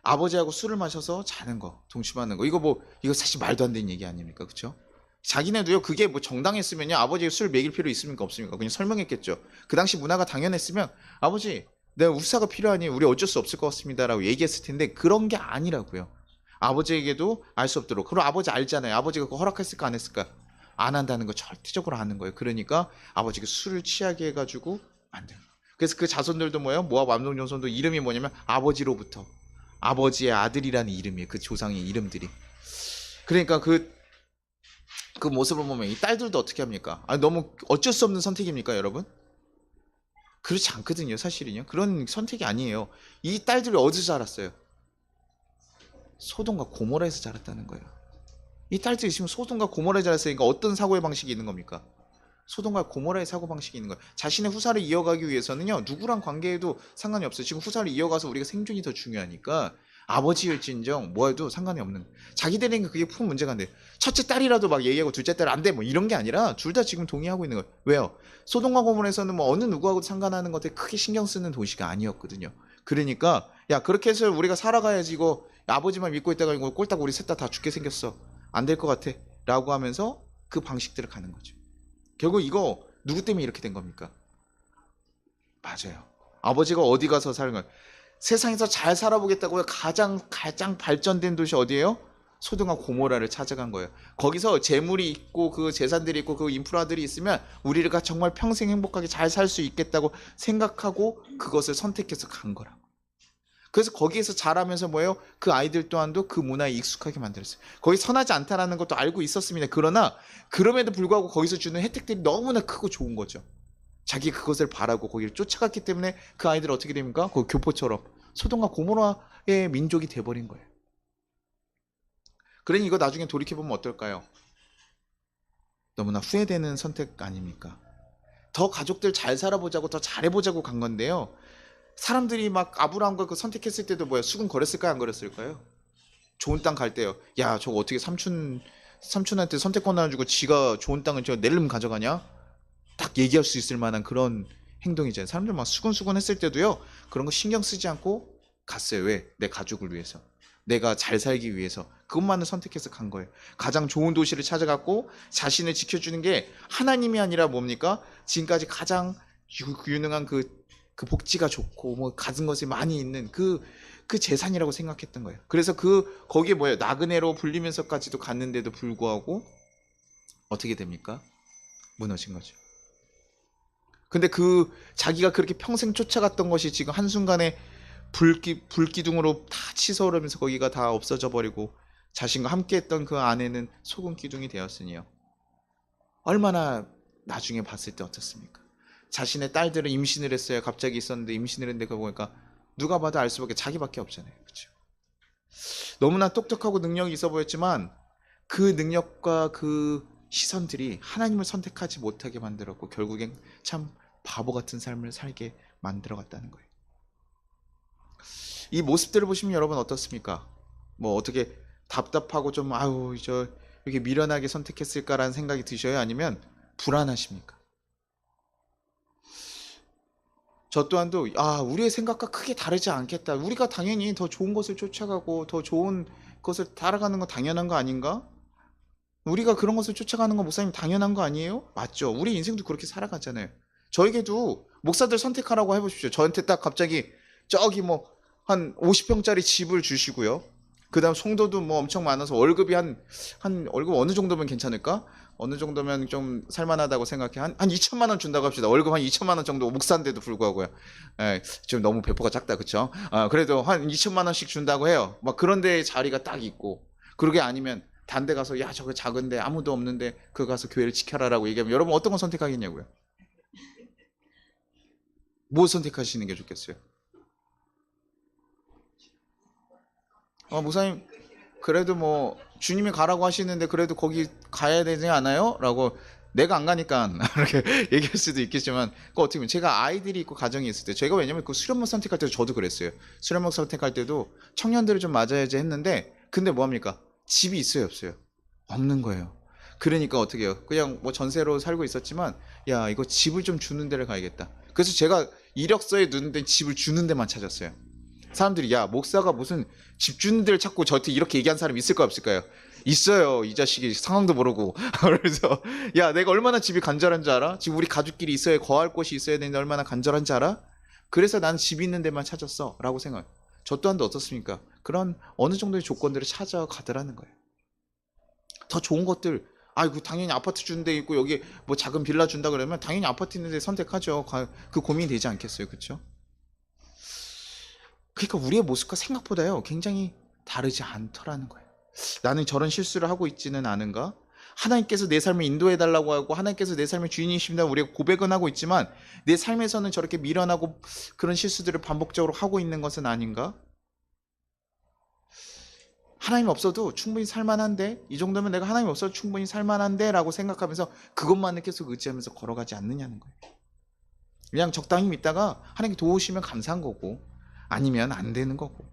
아버지하고 술을 마셔서 자는 거, 동침하는 거. 이거 사실 말도 안 되는 얘기 아닙니까? 그렇죠? 자기네도요, 그게 뭐 정당했으면요, 아버지에게 술 먹일 필요 있습니까? 없습니까? 그냥 설명했겠죠. 그 당시 문화가 당연했으면, 아버지, 내가 우사가 필요하니 우리 어쩔 수 없을 것 같습니다. 라고 얘기했을 텐데, 그런 게 아니라고요. 아버지에게도 알 수 없도록. 그럼 아버지 알잖아요. 아버지가 그거 허락했을까, 안 했을까? 안 한다는 거 절대적으로 아는 거예요. 그러니까 아버지가 술을 취하게 해가지고 만드는 거예요. 그래서 그 자손들도 뭐예요? 모압 암송 전손도 이름이 뭐냐면 아버지로부터. 아버지의 아들이라는 이름이에요. 그 조상의 이름들이. 그러니까 그 모습을 보면 이 딸들도 어떻게 합니까? 너무 어쩔 수 없는 선택입니까, 여러분? 그렇지 않거든요, 사실은요. 그런 선택이 아니에요. 이 딸들이 어디서 자랐어요? 소돔과 고모라에서 자랐다는 거예요. 이 딸들이 지금 소돔과 고모라에 자랐으니까 어떤 사고의 방식이 있는 겁니까? 소돔과 고모라의 사고방식이 있는 거예요. 자신의 후사를 이어가기 위해서는요, 누구랑 관계해도 상관이 없어요. 지금 후사를 이어가서 우리가 생존이 더 중요하니까 아버지일진정 뭐해도 상관이 없는 거예요. 자기들에게 그게 큰 문제가 안 돼요. 첫째 딸이라도 막 얘기하고 둘째 딸 안 돼 뭐 이런 게 아니라 둘 다 지금 동의하고 있는 거예요. 왜요? 소돔과 고모라에서는 뭐 어느 누구하고도 상관하는 것에 크게 신경 쓰는 도시가 아니었거든요. 그러니까 야 그렇게 해서 우리가 살아가야지 이거 아버지만 믿고 있다가 이거 꼴딱 우리 셋 다 죽게 생겼어. 안 될 것 같아. 라고 하면서 그 방식대로 가는 거죠. 결국 이거 누구 때문에 이렇게 된 겁니까? 맞아요. 아버지가 어디 가서 사는 거예요? 세상에서 잘 살아보겠다고 가장 발전된 도시 어디예요? 소돔과 고모라를 찾아간 거예요. 거기서 재물이 있고 그 재산들이 있고 그 인프라들이 있으면 우리가 정말 평생 행복하게 잘 살 수 있겠다고 생각하고 그것을 선택해서 간 거라고. 그래서 거기에서 자라면서 뭐예요? 그 아이들 또한도 그 문화에 익숙하게 만들었어요. 거기 선하지 않다라는 것도 알고 있었습니다. 그러나 그럼에도 불구하고 거기서 주는 혜택들이 너무나 크고 좋은 거죠. 자기 그것을 바라고 거기를 쫓아갔기 때문에 그 아이들은 어떻게 됩니까? 그 교포처럼 소돔과 고모라의 민족이 돼버린 거예요. 그러니 이거 나중에 돌이켜보면 어떨까요? 너무나 후회되는 선택 아닙니까? 더 가족들 잘 살아보자고 더 잘해보자고 간 건데요. 사람들이 막 아브라함과 그 선택했을 때도 뭐야 수군 거렸을까요 안 거렸을까요? 좋은 땅 갈 때요. 야 저거 어떻게 삼촌한테 선택권 나눠주고 지가 좋은 땅을 저 낼름 가져가냐? 딱 얘기할 수 있을 만한 그런 행동이잖아요. 사람들 막 수군수군 했을 때도요. 그런 거 신경 쓰지 않고 갔어요. 왜? 내 가족을 위해서. 내가 잘 살기 위해서. 그것만을 선택해서 간 거예요. 가장 좋은 도시를 찾아갔고 자신을 지켜주는 게 하나님이 아니라 뭡니까? 지금까지 가장 유능한 그 복지가 좋고 뭐 가진 것이 많이 있는 그 재산이라고 생각했던 거예요. 그래서 거기에 뭐예요? 나그네로 불리면서까지도 갔는데도 불구하고 어떻게 됩니까? 무너진 거죠. 근데 자기가 그렇게 평생 쫓아갔던 것이 지금 한순간에 불기둥으로 다 치솟으면서 거기가 다 없어져 버리고 자신과 함께 했던 그 아내는 소금 기둥이 되었으니요. 얼마나 나중에 봤을 때 어떻습니까? 자신의 딸들은 임신을 했어요. 갑자기 있었는데 임신을 했는데 그거 보니까 누가 봐도 알 수밖에 자기밖에 없잖아요. 그렇죠? 너무나 똑똑하고 능력이 있어 보였지만 그 능력과 그 시선들이 하나님을 선택하지 못하게 만들었고 결국엔 참 바보 같은 삶을 살게 만들어갔다는 거예요. 이 모습들을 보시면 여러분 어떻습니까? 뭐 어떻게 답답하고 좀 아유 저 이렇게 미련하게 선택했을까라는 생각이 드셔요? 아니면 불안하십니까? 저 또한도 우리의 생각과 크게 다르지 않겠다. 우리가 당연히 더 좋은 것을 쫓아가고 더 좋은 것을 따라가는 건 당연한 거 아닌가? 우리가 그런 것을 쫓아가는 건 목사님 당연한 거 아니에요? 맞죠. 우리 인생도 그렇게 살아가잖아요. 저에게도 목사들 선택하라고 해보십시오. 저한테 딱 갑자기 저기 뭐 한 50평짜리 집을 주시고요. 그 다음 성도도 뭐 엄청 많아서 월급이 한 월급 어느 정도면 괜찮을까? 어느 정도면 좀 살만하다고 생각해. 한 2천만 원 준다고 합시다. 월급 한 2천만 원 정도 목사인데도 불구하고요. 지금 너무 배포가 작다, 그쵸? 그래도 한 2천만 원씩 준다고 해요. 막 그런 데 자리가 딱 있고. 그러게 아니면 단 데 가서 야 저거 작은데 아무도 없는데 그거 가서 교회를 지켜라라고 얘기하면 여러분 어떤 거 선택하겠냐고요? 뭐 선택하시는 게 좋겠어요? 목사님 그래도 뭐 주님이 가라고 하시는데 그래도 거기 가야 되지 않아요? 라고 내가 안 가니까 이렇게 얘기할 수도 있겠지만 그 어떻게 보면 제가 아이들이 있고 가정이 있을 때 제가 왜냐면 그 수련목 선택할 때도 저도 그랬어요. 수련목 선택할 때도 청년들을 좀 맞아야지 했는데 근데 뭐합니까? 집이 있어요 없어요? 없는 거예요. 그러니까 어떻게 해요? 그냥 뭐 전세로 살고 있었지만 야 이거 집을 좀 주는 데를 가야겠다. 그래서 제가 이력서에 넣는 집을 주는 데만 찾았어요. 사람들이 야 목사가 무슨 집 주는 데를 찾고 저한테 이렇게 얘기한 사람 있을까요 없을까요? 있어요. 이 자식이 상황도 모르고. 그래서 야 내가 얼마나 집이 간절한 줄 알아? 지금 우리 가족끼리 있어야 거할 곳이 있어야 되는데 얼마나 간절한 줄 알아? 그래서 난 집 있는 데만 찾았어 라고 생각. 저 또한도 어떻습니까? 그런 어느 정도의 조건들을 찾아가더라는 거예요. 더 좋은 것들 아이고 당연히 아파트 주는 데 있고 여기 뭐 작은 빌라 준다 그러면 당연히 아파트 있는 데 선택하죠. 그 고민이 되지 않겠어요. 그렇죠? 그러니까 우리의 모습과 생각보다요 굉장히 다르지 않더라는 거예요. 나는 저런 실수를 하고 있지는 않은가? 하나님께서 내 삶을 인도해 달라고 하고 하나님께서 내 삶의 주인이십니다 우리가 고백은 하고 있지만 내 삶에서는 저렇게 미련하고 그런 실수들을 반복적으로 하고 있는 것은 아닌가? 하나님 없어도 충분히 살만한데 이 정도면 내가 하나님 없어도 충분히 살만한데 라고 생각하면서 그것만을 계속 의지하면서 걸어가지 않느냐는 거예요. 그냥 적당히 믿다가 하나님께 도우시면 감사한 거고 아니면 안 되는 거고.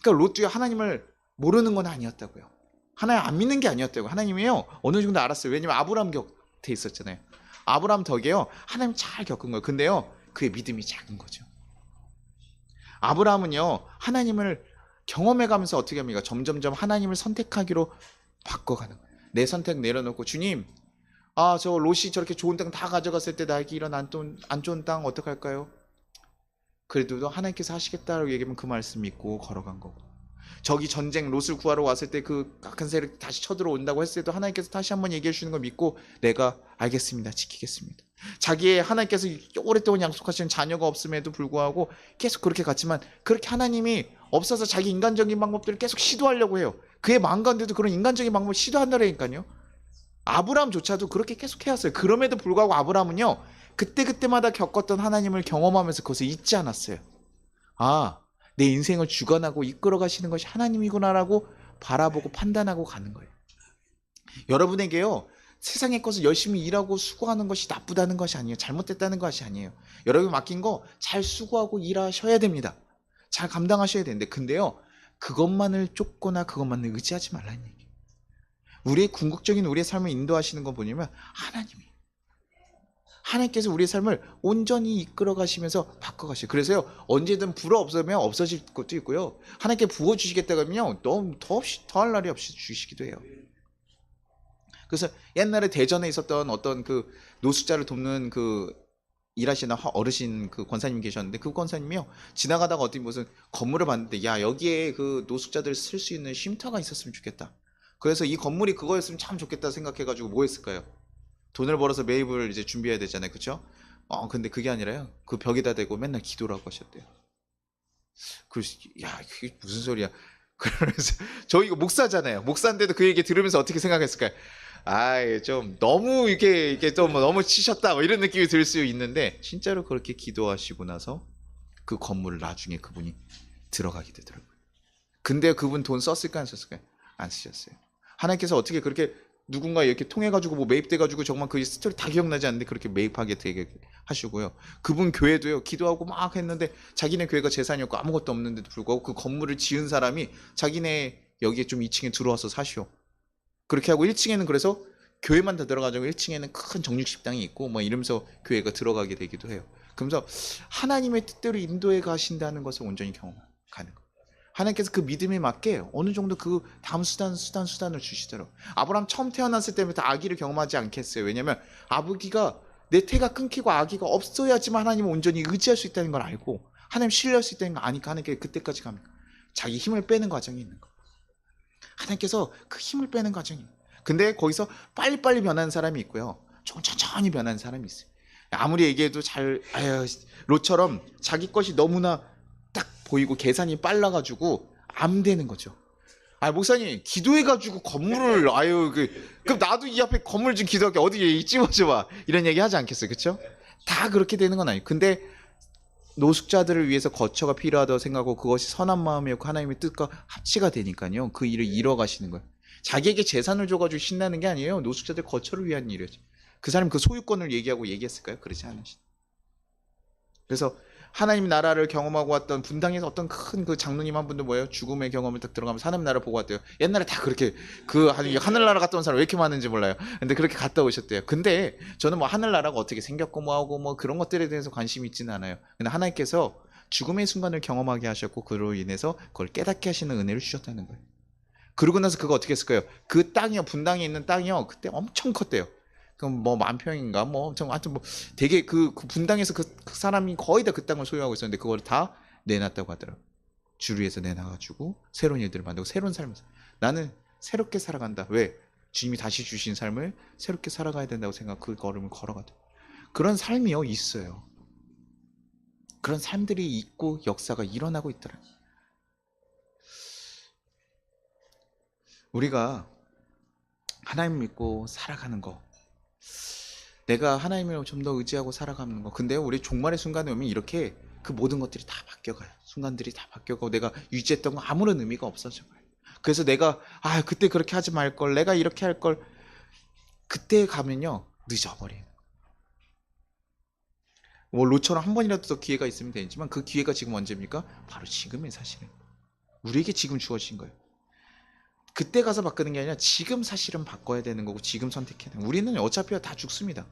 그러니까 롯도 하나님을 모르는 건 아니었다고요. 하나님 안 믿는 게 아니었다고요. 하나님이요 어느 정도 알았어요. 왜냐면 아브라함 곁에 있었잖아요. 아브라함 덕에요 하나님 잘 겪은 거예요. 근데요 그의 믿음이 작은 거죠. 아브라함은요 하나님을 경험해가면서 어떻게 합니까? 점점점 하나님을 선택하기로 바꿔가는 거예요. 내 선택 내려놓고 주님 저 롯이 저렇게 좋은 땅 다 가져갔을 때 나에게 이런 안 좋은 땅 어떡할까요? 그래도 하나님께서 하시겠다라고 얘기하면 그 말씀 믿고 걸어간 거고 저기 전쟁 롯을 구하러 왔을 때 그 악한 세력이 다시 쳐들어온다고 했을 때도 하나님께서 다시 한번 얘기해 주시는 걸 믿고 내가 알겠습니다. 지키겠습니다. 자기의 하나님께서 오랫동안 약속하신 자녀가 없음에도 불구하고 계속 그렇게 갔지만 그렇게 하나님이 없어서 자기 인간적인 방법들을 계속 시도하려고 해요. 그의 마음 가운데도 그런 인간적인 방법을 시도한다라니까요. 아브라함조차도 그렇게 계속 해왔어요. 그럼에도 불구하고 아브라함은요 그때그때마다 겪었던 하나님을 경험하면서 그것을 잊지 않았어요. 내 인생을 주관하고 이끌어 가시는 것이 하나님이구나라고 바라보고 판단하고 가는 거예요. 여러분에게요 세상의 것을 열심히 일하고 수고하는 것이 나쁘다는 것이 아니에요. 잘못됐다는 것이 아니에요. 여러분 맡긴 거 잘 수고하고 일하셔야 됩니다. 잘 감당하셔야 되는데 근데요 그것만을 쫓거나 그것만을 의지하지 말라는 얘기예요. 우리의 궁극적인 우리의 삶을 인도하시는 거 보냐면 하나님이에요. 하나님께서 우리의 삶을 온전히 이끌어 가시면서 바꿔 가시요. 그래서요 언제든 불어 없으면 없어질 것도 있고요. 하나님께 부어 주시겠다고 하면요 너무 더할 날이 없이 주시기도 해요. 그래서 옛날에 대전에 있었던 어떤 그 노숙자를 돕는 그 일하시는 어르신 그 권사님 계셨는데 그 권사님이요 지나가다가 어떤 무슨 건물을 봤는데 야 여기에 그 노숙자들 쓸 수 있는 쉼터가 있었으면 좋겠다. 그래서 이 건물이 그거였으면 참 좋겠다 생각해가지고 뭐 했을까요? 돈을 벌어서 매입을 이제 준비해야 되잖아요. 그쵸? 근데 그게 아니라요. 그 벽에다 대고 맨날 기도를 하고 하셨대요. 야, 그게 무슨 소리야. 그러면서, 저 이거 목사잖아요. 목사인데도 그 얘기 들으면서 어떻게 생각했을까요? 좀 너무 이게 좀 너무 치셨다. 뭐 이런 느낌이 들 수 있는데, 진짜로 그렇게 기도하시고 나서 그 건물을 나중에 그분이 들어가게 되더라고요. 근데 그분 돈 썼을까 안 썼을까요? 안 쓰셨어요. 하나님께서 어떻게 그렇게 누군가 이렇게 통해가지고 뭐 매입돼가지고 정말 그 스토리 다 기억나지 않는데 그렇게 매입하게 되게 하시고요. 그분 교회도요 기도하고 막 했는데 자기네 교회가 재산이 없고 아무것도 없는데도 불구하고 그 건물을 지은 사람이 자기네 여기에 좀 2층에 들어와서 사시오. 그렇게 하고 1층에는 그래서 교회만 다 들어가지고 1층에는 큰 정육식당이 있고 뭐 이러면서 교회가 들어가게 되기도 해요. 그러면서 하나님의 뜻대로 인도해 가신다는 것을 온전히 경험하는 거예요. 하나님께서 그 믿음에 맞게 어느 정도 그 다음 수단을 주시더라고요. 아브라함 처음 태어났을 때부터 아기를 경험하지 않겠어요. 왜냐하면 아기가 내 태가 끊기고 아기가 없어야지만 하나님을 온전히 의지할 수 있다는 걸 알고 하나님 신뢰할 수 있다는 걸 아니까 하나님께 그때까지 갑니다. 자기 힘을 빼는 과정이 있는 거예요. 하나님께서 그 힘을 빼는 과정이 있는 거예요. 근데 거기서 빨리빨리 변하는 사람이 있고요. 조금 천천히 변하는 사람이 있어요. 아무리 얘기해도 롯처럼 자기 것이 너무나 딱 보이고 계산이 빨라가지고 안 되는 거죠. 아 목사님 기도해가지고 건물을 아유 그럼 나도 이 앞에 건물 좀 기도할게 어디 찝어줘봐 이런 얘기 하지 않겠어요, 그렇죠? 다 그렇게 되는 건 아니에요. 근데 노숙자들을 위해서 거처가 필요하다고 생각하고 그것이 선한 마음이었고 하나님의 뜻과 합치가 되니까요. 그 일을 이뤄가시는 거예요. 자기에게 재산을 줘가지고 신나는 게 아니에요. 노숙자들 거처를 위한 일이었죠. 그 사람 그 소유권을 얘기하고 얘기했을까요? 그러지 않으시죠. 그래서 하나님 나라를 경험하고 왔던 분당에서 어떤 큰 그 장로님 한 분도 뭐예요? 죽음의 경험을 딱 들어가면서 하나님 나라 보고 왔대요. 옛날에 다 그렇게 그 하늘나라 갔다 온 사람 왜 이렇게 많은지 몰라요. 근데 그렇게 갔다 오셨대요. 근데 저는 뭐 하늘나라가 어떻게 생겼고 뭐하고 뭐 그런 것들에 대해서 관심이 있지는 않아요. 근데 하나님께서 죽음의 순간을 경험하게 하셨고 그로 인해서 그걸 깨닫게 하시는 은혜를 주셨다는 거예요. 그러고 나서 그거 어떻게 했을까요? 그 땅이요, 분당에 있는 땅이요, 그때 엄청 컸대요. 그럼 뭐 만평인가 뭐 엄청 하여튼 뭐 되게 그 분당에서 그 사람이 거의 다 그 땅을 소유하고 있었는데 그걸 다 내놨다고 하더라고. 주를 위해서 내놔가지고 새로운 일들을 만들고 새로운 삶을 나는 새롭게 살아간다. 왜? 주님이 다시 주신 삶을 새롭게 살아가야 된다고 생각 그 걸음을 걸어가다. 그런 삶이요 있어요. 그런 삶들이 있고 역사가 일어나고 있더라. 우리가 하나님 믿고 살아가는 거, 내가 하나님을 좀 더 의지하고 살아가는 거. 근데 우리 종말의 순간에 오면 이렇게 그 모든 것들이 다 바뀌어가요. 순간들이 다 바뀌어가고 내가 유지했던 거 아무런 의미가 없어져요. 그래서 내가 그때 그렇게 하지 말걸, 내가 이렇게 할걸, 그때 가면요 늦어버려요. 뭐 로처럼 한 번이라도 더 기회가 있으면 되지만 그 기회가 지금 언제입니까? 바로 지금의 사실은. 우리에게 지금 주어진 거예요. 그때 가서 바꾸는 게 아니라 지금 사실은 바꿔야 되는 거고 지금 선택해야 되는 거예요. 우리는 어차피 다 죽습니다.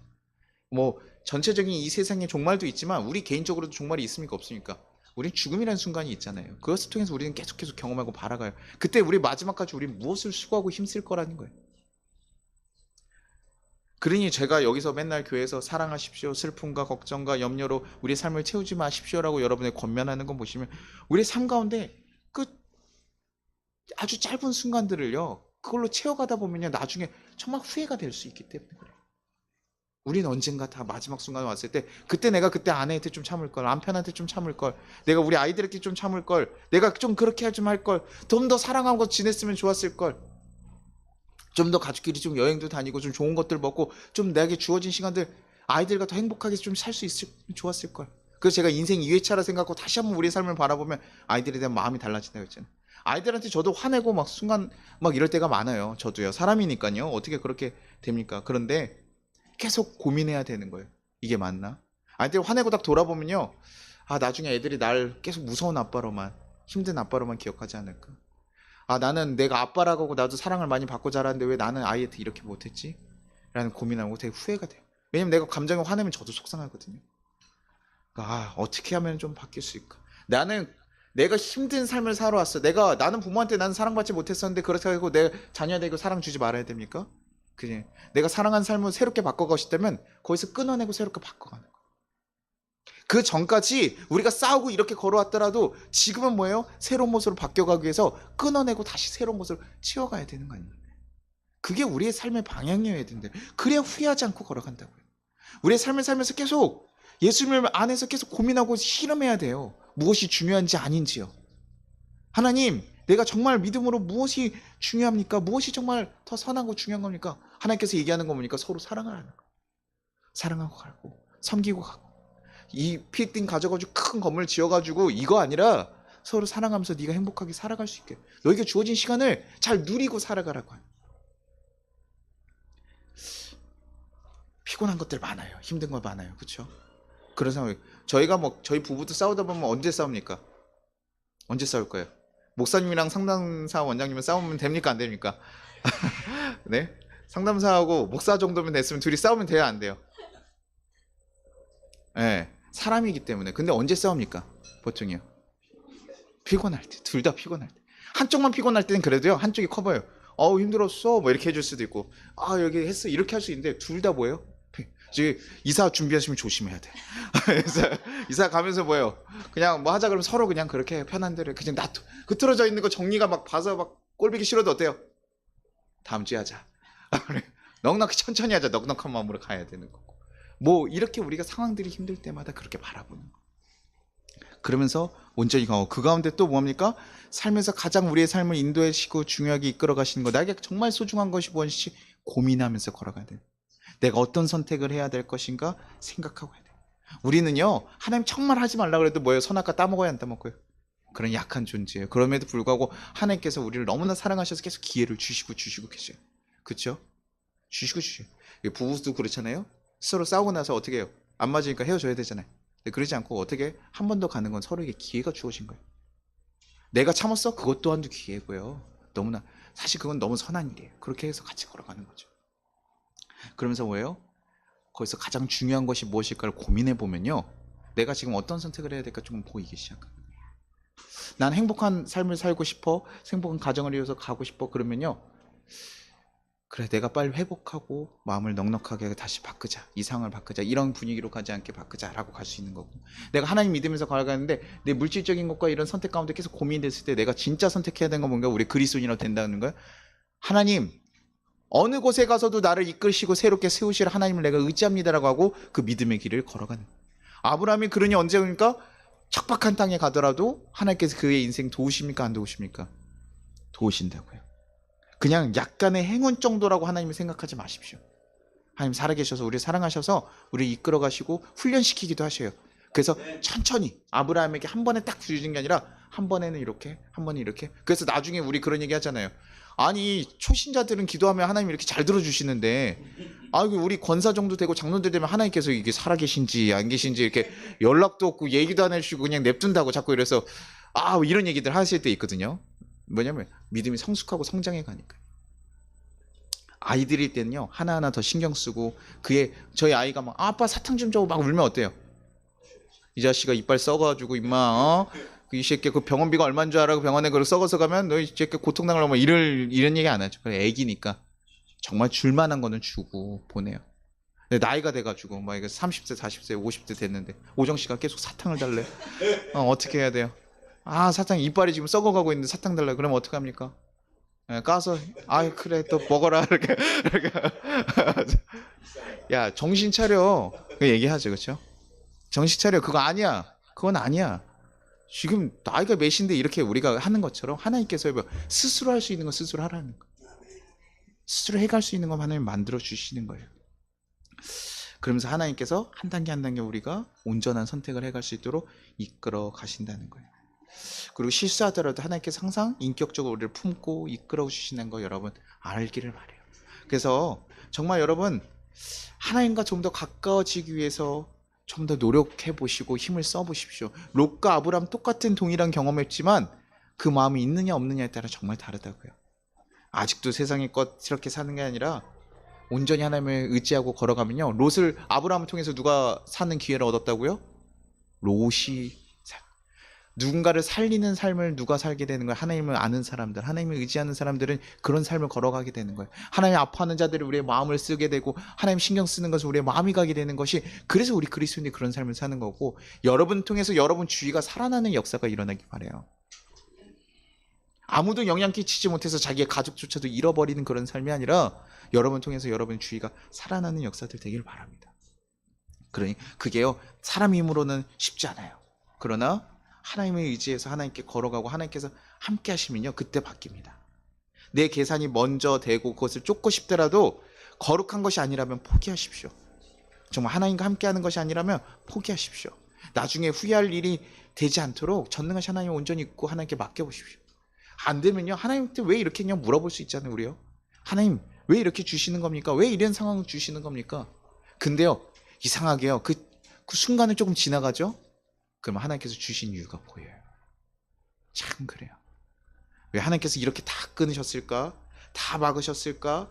뭐 전체적인 이 세상에 종말도 있지만 우리 개인적으로도 종말이 있습니까 없습니까? 우린 죽음이라는 순간이 있잖아요. 그것을 통해서 우리는 계속 경험하고 바라가요. 그때 우리 마지막까지 우리는 무엇을 수고하고 힘쓸 거라는 거예요. 그러니 제가 여기서 맨날 교회에서 사랑하십시오, 슬픔과 걱정과 염려로 우리 삶을 채우지 마십시오라고 여러분의 권면하는 거 보시면 우리 삶 가운데 그 아주 짧은 순간들을요 그걸로 채워가다 보면요 나중에 정말 후회가 될 수 있기 때문에 그래요. 우리는 언젠가 다 마지막 순간에 왔을 때 그때 내가 그때 아내한테 좀 참을 걸, 남편한테 좀 참을 걸, 내가 우리 아이들에게 좀 참을 걸, 내가 좀 그렇게 좀 할 걸, 좀 더 사랑하고 지냈으면 좋았을 걸, 좀 더 가족끼리 좀 여행도 다니고 좀 좋은 것들 먹고 좀 내게 주어진 시간들 아이들과 더 행복하게 좀 살 수 있으면 좋았을 걸. 그래서 제가 인생 2회차라 생각하고 다시 한번 우리의 삶을 바라보면 아이들에 대한 마음이 달라진다고 했잖아요. 아이들한테 저도 화내고 막 순간 막 이럴 때가 많아요. 저도요. 사람이니까요. 어떻게 그렇게 됩니까? 그런데 계속 고민해야 되는 거예요. 이게 맞나? 아이들 화내고 딱 돌아보면요. 나중에 애들이 날 계속 무서운 아빠로만, 힘든 아빠로만 기억하지 않을까? 나는 내가 아빠라고 하고 나도 사랑을 많이 받고 자랐는데 왜 나는 아이한테 이렇게 못했지? 라는 고민하고 되게 후회가 돼요. 왜냐면 내가 감정에 화내면 저도 속상하거든요. 그러니까 어떻게 하면 좀 바뀔 수 있을까? 내가 힘든 삶을 살아왔어. 나는 부모한테 나는 사랑받지 못했었는데 그렇다고 내 자녀에게 사랑 주지 말아야 됩니까? 그냥 내가 사랑한 삶을 새롭게 바꿔가고 싶다면 거기서 끊어내고 새롭게 바꿔가는 거야. 그 전까지 우리가 싸우고 이렇게 걸어왔더라도 지금은 뭐예요? 새로운 모습으로 바뀌어가기 위해서 끊어내고 다시 새로운 모습으로 치워가야 되는 거 아니에요? 그게 우리의 삶의 방향이어야 된대. 그래야 후회하지 않고 걸어간다고요. 우리의 삶을 살면서 계속 예수님 안에서 계속 고민하고 실험해야 돼요. 무엇이 중요한지 아닌지요. 하나님, 내가 정말 믿음으로 무엇이 중요합니까? 무엇이 정말 더 선하고 중요한 겁니까? 하나님께서 얘기하는 거 보니까 서로 사랑을 하는 거. 사랑하고 가고 섬기고 가고 이 빌딩 가져가지고 큰 건물 지어가지고 이거 아니라 서로 사랑하면서 네가 행복하게 살아갈 수 있게 너에게 주어진 시간을 잘 누리고 살아가라고 하는. 피곤한 것들 많아요. 힘든 거 많아요. 그렇죠? 그런 상황이 저희가 뭐 저희 부부도 싸우다 보면 언제 싸웁니까? 언제 싸울 거예요? 목사님이랑 상담사 원장님은 싸우면 됩니까? 안 됩니까? 네? 상담사하고 목사 정도면 됐으면 둘이 싸우면 돼야 안 돼요? 네, 사람이기 때문에. 근데 언제 싸웁니까? 보통이요. 피곤할 때. 둘 다 피곤할 때. 한쪽만 피곤할 때는 그래도요. 한쪽이 커버요. 힘들었어. 뭐 이렇게 해줄 수도 있고. 여기 했어. 이렇게 할 수 있는데 둘 다 뭐예요? 지금 이사 준비하시면 조심해야 돼. 이사 가면서 뭐예요? 그냥 뭐 하자 그러면 서로 그냥 그렇게 편한 대로 그냥 놔둬. 흐트러져 있는 거 정리가 막 봐서 막 꼴보기 싫어도 어때요? 다음 주에 하자. 넉넉히 천천히 하자. 넉넉한 마음으로 가야 되는 거고. 뭐 이렇게 우리가 상황들이 힘들 때마다 그렇게 바라보는 거. 그러면서 온전히 가고 그 가운데 또 뭡니까? 삶에서 가장 우리의 삶을 인도하시고 중요하게 이끌어 가시는 거 나에게 정말 소중한 것이 무엇인지 고민하면서 걸어가야 돼. 내가 어떤 선택을 해야 될 것인가 생각하고 해야 돼. 우리는요 하나님 정말 하지 말라 그래도 뭐예요? 선악과 따먹어야 안 따먹고요. 그런 약한 존재예요. 그럼에도 불구하고 하나님께서 우리를 너무나 사랑하셔서 계속 기회를 주시고 계셔요. 그렇죠? 주시고 부부도 그렇잖아요. 서로 싸우고 나서 어떻게 해요? 안 맞으니까 헤어져야 되잖아요. 근데 그러지 않고 어떻게 한 번 더 가는 건 서로에게 기회가 주어진 거예요. 내가 참았어? 그것 또한도 기회고요. 너무나 사실 그건 너무 선한 일이에요. 그렇게 해서 같이 걸어가는 거죠. 그러면서 뭐예요? 거기서 가장 중요한 것이 무엇일까를 고민해 보면요. 내가 지금 어떤 선택을 해야 될까 좀 보이기 시작합니다. 난 행복한 삶을 살고 싶어. 행복한 가정을 이어서 가고 싶어. 그러면요. 그래 내가 빨리 회복하고 마음을 넉넉하게 다시 바꾸자. 이 상황을 바꾸자. 이런 분위기로 가지 않게 바꾸자라고 갈 수 있는 거고. 내가 하나님 믿으면서 걸어가는데 내 물질적인 것과 이런 선택 가운데 계속 고민됐을 때 내가 진짜 선택해야 되는 건 뭔가 우리 그리스도인으로 된다는 거야. 하나님 어느 곳에 가서도 나를 이끌시고 새롭게 세우실 하나님을 내가 의지합니다라고 하고 그 믿음의 길을 걸어가는. 아브라함이 그러니 언제 오니까 척박한 땅에 가더라도 하나님께서 그의 인생 도우십니까 안 도우십니까? 도우신다고요. 그냥 약간의 행운 정도라고 하나님이 생각하지 마십시오. 하나님 살아계셔서 우리 사랑하셔서 우리 이끌어 가시고 훈련시키기도 하셔요. 그래서 천천히 아브라함에게 한 번에 딱 주신 게 아니라 한 번에는 이렇게 한 번에 이렇게. 그래서 나중에 우리 그런 얘기 하잖아요. 아니 초신자들은 기도하면 하나님 이렇게 잘 들어주시는데 우리 권사 정도 되고 장로들 되면 하나님께서 이게 살아계신지 안 계신지 이렇게 연락도 없고 얘기도 안 해주시고 그냥 냅둔다고 자꾸 이래서 이런 얘기들 하실 때 있거든요. 뭐냐면 믿음이 성숙하고 성장해 가니까. 아이들일 때는요 하나하나 더 신경 쓰고 저희 아이가 막 아빠 사탕 좀 줘 막 울면 어때요? 이 자식아 이빨 썩어가지고 임마 이 새끼 그 병원비가 얼마인 줄 알아? 그 병원에 그걸 썩어서 가면 너 이 새끼 고통당하려고 이런 얘기 안 하죠. 애기니까 정말 줄만한 거는 주고 보내요. 근데 나이가 돼가지고 막 이거 30세 40세 50세 됐는데 오정씨가 계속 사탕을 달래. 어떻게 해야 돼요? 사탕 이빨이 지금 썩어가고 있는데 사탕 달라. 그러면 어떡합니까? 까서 그래 또 먹어라 이렇게 야 정신 차려 그 얘기하죠. 그렇죠? 정신 차려. 그거 아니야. 그건 아니야. 지금 나이가 몇인데 이렇게 우리가 하는 것처럼 하나님께서 스스로 할 수 있는 건 스스로 하라는 거. 스스로 해갈 수 있는 건 하나님 만들어 주시는 거예요. 그러면서 하나님께서 한 단계 한 단계 우리가 온전한 선택을 해갈 수 있도록 이끌어 가신다는 거예요. 그리고 실수하더라도 하나님께서 항상 인격적으로 우리를 품고 이끌어 주시는 거 여러분 알기를 바래요. 그래서 정말 여러분 하나님과 좀 더 가까워지기 위해서 좀 더 노력해 보시고 힘을 써 보십시오. 롯과 아브람 똑같은 동일한 경험했지만 그 마음이 있느냐 없느냐에 따라 정말 다르다고요. 아직도 세상의 것스럽게 사는 게 아니라 온전히 하나님을 의지하고 걸어가면요. 롯을 아브라함을 통해서 누가 사는 기회를 얻었다고요? 롯이 누군가를 살리는 삶을 누가 살게 되는 거예요? 하나님을 아는 사람들, 하나님을 의지하는 사람들은 그런 삶을 걸어가게 되는 거예요. 하나님 아파하는 자들이 우리의 마음을 쓰게 되고 하나님 신경 쓰는 것을 우리의 마음이 가게 되는 것이 그래서 우리 그리스도인이 그런 삶을 사는 거고 여러분 통해서 여러분 주위가 살아나는 역사가 일어나기 바래요. 아무도 영향 끼치지 못해서 자기의 가족조차도 잃어버리는 그런 삶이 아니라 여러분 통해서 여러분 주위가 살아나는 역사들 되길 바랍니다. 그러니 그게요 사람 힘으로는 쉽지 않아요. 그러나 하나님의 의지에서 하나님께 걸어가고 하나님께서 함께 하시면요 그때 바뀝니다. 내 계산이 먼저 되고 그것을 쫓고 싶더라도 거룩한 것이 아니라면 포기하십시오. 정말 하나님과 함께 하는 것이 아니라면 포기하십시오. 나중에 후회할 일이 되지 않도록 전능하신 하나님 온전히 있고 하나님께 맡겨보십시오. 안 되면요 하나님한테 왜 이렇게 그냥 물어볼 수 있잖아요. 우리요 하나님 왜 이렇게 주시는 겁니까? 왜 이런 상황을 주시는 겁니까? 근데요 이상하게요 그 순간을 조금 지나가죠. 그러면 하나님께서 주신 이유가 보여요. 참 그래요. 왜 하나님께서 이렇게 다 끊으셨을까? 다 막으셨을까?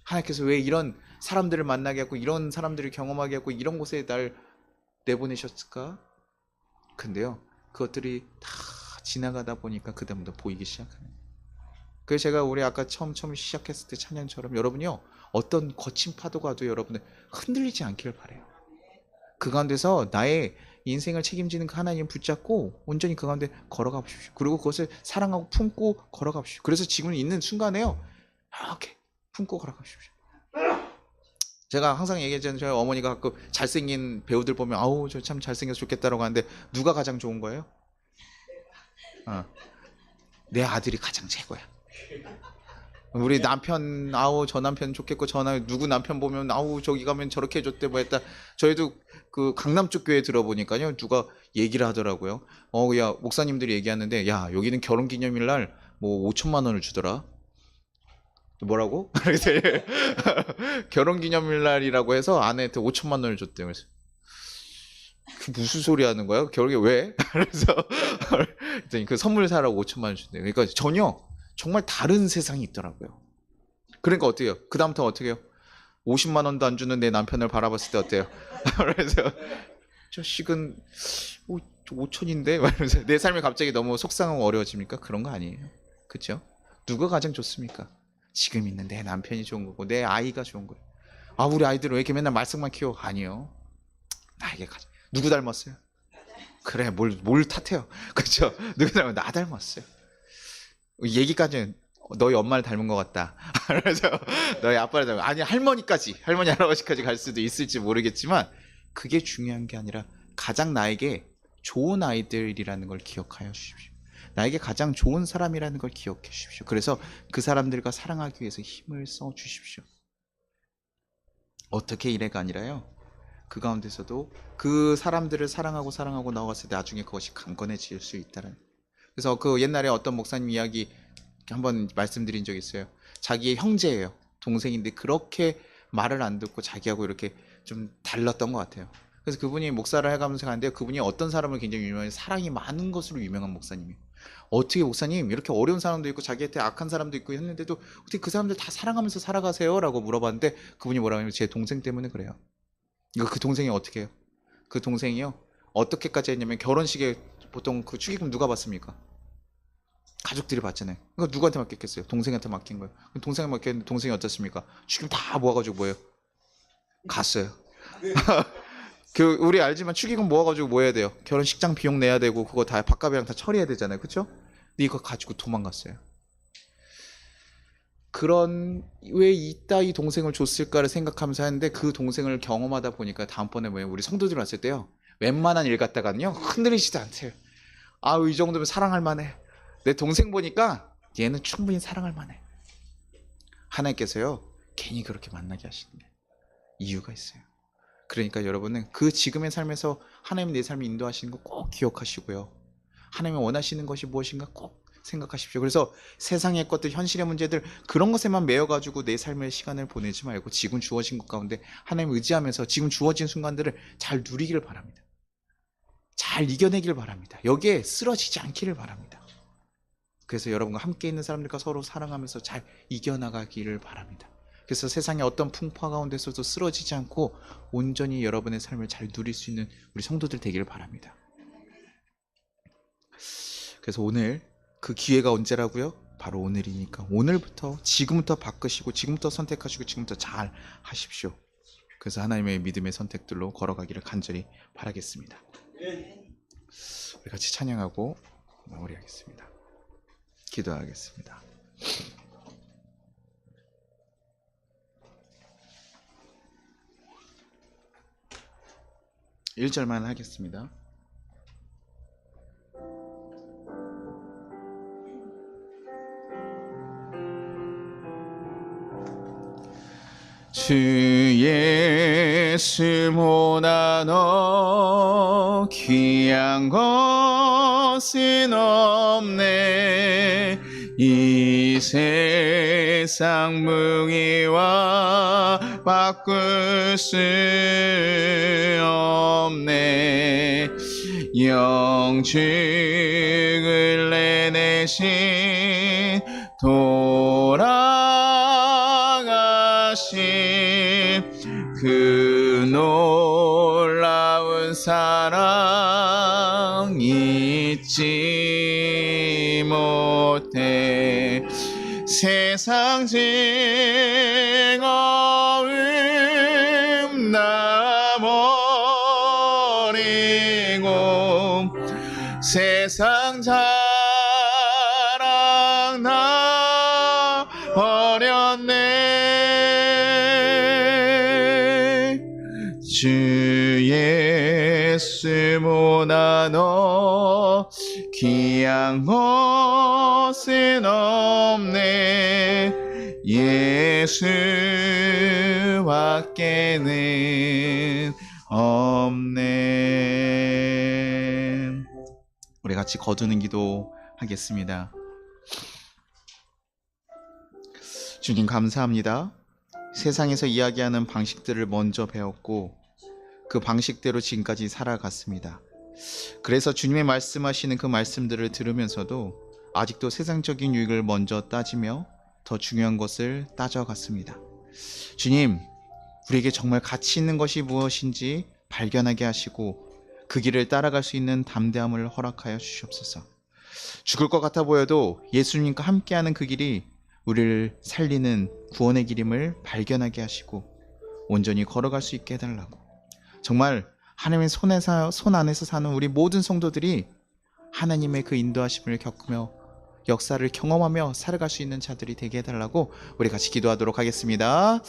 하나님께서 왜 이런 사람들을 만나게 하고 이런 사람들을 경험하게 하고 이런 곳에 날 내보내셨을까? 근데요 그것들이 다 지나가다 보니까 그 다음부터 보이기 시작하는 거예요. 그래서 제가 우리 아까 처음 시작했을 때 찬양처럼 여러분이요 어떤 거친 파도가 와도 여러분들 흔들리지 않기를 바라요. 그 가운데서 나의 인생을 책임지는 그 하나님 붙잡고 온전히 그 가운데 걸어가 보십시오. 그리고 그것을 사랑하고 품고 걸어가 보십시오. 그래서 지금 있는 순간에요 이렇게 품고 걸어가 보십시오. 제가 항상 얘기하잖아요. 저희 어머니가 가끔 잘생긴 배우들 보면 아우 저 참 잘생겨서 좋겠다라고 하는데 누가 가장 좋은 거예요? 어, 내 아들이 가장 최고야. 우리 남편 아우 저 남편 좋겠고 누구 남편 보면 아우 저기 가면 저렇게 해줬대 뭐 했다. 저희도 그 강남 쪽 교회 들어보니까요 누가 얘기를 하더라고요. 야 목사님들이 얘기하는데 야 여기는 결혼기념일 날 뭐 5천만 원을 주더라. 뭐라고? 그래서 결혼기념일 날이라고 해서 아내한테 5천만 원을 줬대요. 그래서 그 무슨 소리 하는 거야? 결혼이 왜? 그래서 그랬더니 그 선물 사라고 5천만 원 준대요. 그러니까 전혀 정말 다른 세상이 있더라고요. 그러니까 어때요? 그 다음부터 어떻게 해요? 50만 원도 안 주는 내 남편을 바라봤을 때 어때요? 그래서 저 식은 5천인데? 말면서 내 삶이 갑자기 너무 속상하고 어려워집니까? 그런 거 아니에요. 그렇죠? 누가 가장 좋습니까? 지금 있는 내 남편이 좋은 거고 내 아이가 좋은 거예요. 아 우리 아이들은 왜 이렇게 맨날 말썽만 키워? 아니요. 나에게 가장 누구 닮았어요? 그래 뭘 탓해요? 그렇죠? 누구 닮았어요? 나 닮았어요. 얘기까지는 너희 엄마를 닮은 것 같다. 그래서 너희 아빠를 닮은 아니 할머니 할아버지까지 갈 수도 있을지 모르겠지만 그게 중요한 게 아니라 가장 나에게 좋은 아이들이라는 걸 기억하여 주십시오. 나에게 가장 좋은 사람이라는 걸 기억해 주십시오. 그래서 그 사람들과 사랑하기 위해서 힘을 써 주십시오. 어떻게 이래가 아니라요. 그 가운데서도 그 사람들을 사랑하고 나왔을 때 나중에 그것이 강건해질 수 있다는. 그래서 그 옛날에 어떤 목사님 이야기 한번 말씀드린 적이 있어요. 자기의 형제예요. 동생인데 그렇게 말을 안 듣고 자기하고 이렇게 좀 달랐던 것 같아요. 그래서 그분이 목사를 해가면서 가는데 그분이 어떤 사람을 굉장히 유명해요. 사랑이 많은 것으로 유명한 목사님이에요. 어떻게 목사님 이렇게 어려운 사람도 있고 자기한테 악한 사람도 있고 했는데도 어떻게 그 사람들 다 사랑하면서 살아가세요? 라고 물어봤는데 그분이 뭐라고 하냐면 제 동생 때문에 그래요. 이거 그 동생이 어떻게 해요? 그 동생이요. 어떻게까지 했냐면 결혼식에 보통 그 축의금 누가 받습니까? 가족들이 받잖아요. 그러니까 누구한테 맡겼겠어요? 동생한테 맡긴 거예요. 동생한테 맡겼는데 동생이 어떻습니까? 축의금 다 모아가지고 뭐예요? 갔어요. 그 우리 알지만 축의금 모아가지고 뭐 해야 돼요? 결혼식장 비용 내야 되고 그거 다 밥값이랑 다 처리해야 되잖아요. 그렇죠? 근데 이거 가지고 도망갔어요. 그런 왜 이 동생을 줬을까를 생각하면서 하는데 그 동생을 경험하다 보니까 다음번에 뭐예요? 우리 성도들 왔을 때요. 웬만한 일 갖다가는요 흔들리지도 않대요. 아우 이 정도면 사랑할 만해. 내 동생 보니까 얘는 충분히 사랑할 만해. 하나님께서요 괜히 그렇게 만나게 하시는 게 이유가 있어요. 그러니까 여러분은 그 지금의 삶에서 하나님 내 삶을 인도하시는 거 꼭 기억하시고요. 하나님이 원하시는 것이 무엇인가 꼭 생각하십시오. 그래서 세상의 것들, 현실의 문제들 그런 것에만 매여가지고 내 삶의 시간을 보내지 말고 지금 주어진 것 가운데 하나님 의지하면서 지금 주어진 순간들을 잘 누리기를 바랍니다. 잘 이겨내기를 바랍니다. 여기에 쓰러지지 않기를 바랍니다. 그래서 여러분과 함께 있는 사람들과 서로 사랑하면서 잘 이겨나가기를 바랍니다. 그래서 세상의 어떤 풍파 가운데서도 쓰러지지 않고 온전히 여러분의 삶을 잘 누릴 수 있는 우리 성도들 되기를 바랍니다. 그래서 오늘 그 기회가 언제라고요? 바로 오늘이니까 오늘부터 지금부터 바꾸시고 지금부터 선택하시고 지금부터 잘 하십시오. 그래서 하나님의 믿음의 선택들로 걸어가기를 간절히 바라겠습니다. 우리 같이 찬양하고 마무리하겠습니다. 기도하겠습니다. 1절만 하겠습니다. 주 예수 보다 더 귀한 것은 없네. 이 세상 무기와 바꿀 수 없네. 영축을 내내신 돌아가신 그 놀라운 사랑 잊지 못해. 세상 즐거움 나 버리고 세상 자랑 나 버렸네. 주 예수 보다 너 귀한 것은 없네. 예수밖에는 없네. 우리 같이 거두는 기도 하겠습니다. 주님 감사합니다. 세상에서 이야기하는 방식들을 먼저 배웠고 그 방식대로 지금까지 살아갔습니다. 그래서 주님의 말씀하시는 그 말씀들을 들으면서도 아직도 세상적인 유익을 먼저 따지며 더 중요한 것을 따져갔습니다. 주님, 우리에게 정말 가치 있는 것이 무엇인지 발견하게 하시고 그 길을 따라갈 수 있는 담대함을 허락하여 주시옵소서. 죽을 것 같아 보여도 예수님과 함께하는 그 길이 우리를 살리는 구원의 길임을 발견하게 하시고 온전히 걸어갈 수 있게 해달라고. 정말 하나님의 손 안에서 사는 우리 모든 성도들이 하나님의 그 인도하심을 겪으며 역사를 경험하며 살아갈 수 있는 자들이 되게 해달라고 우리 같이 기도하도록 하겠습니다.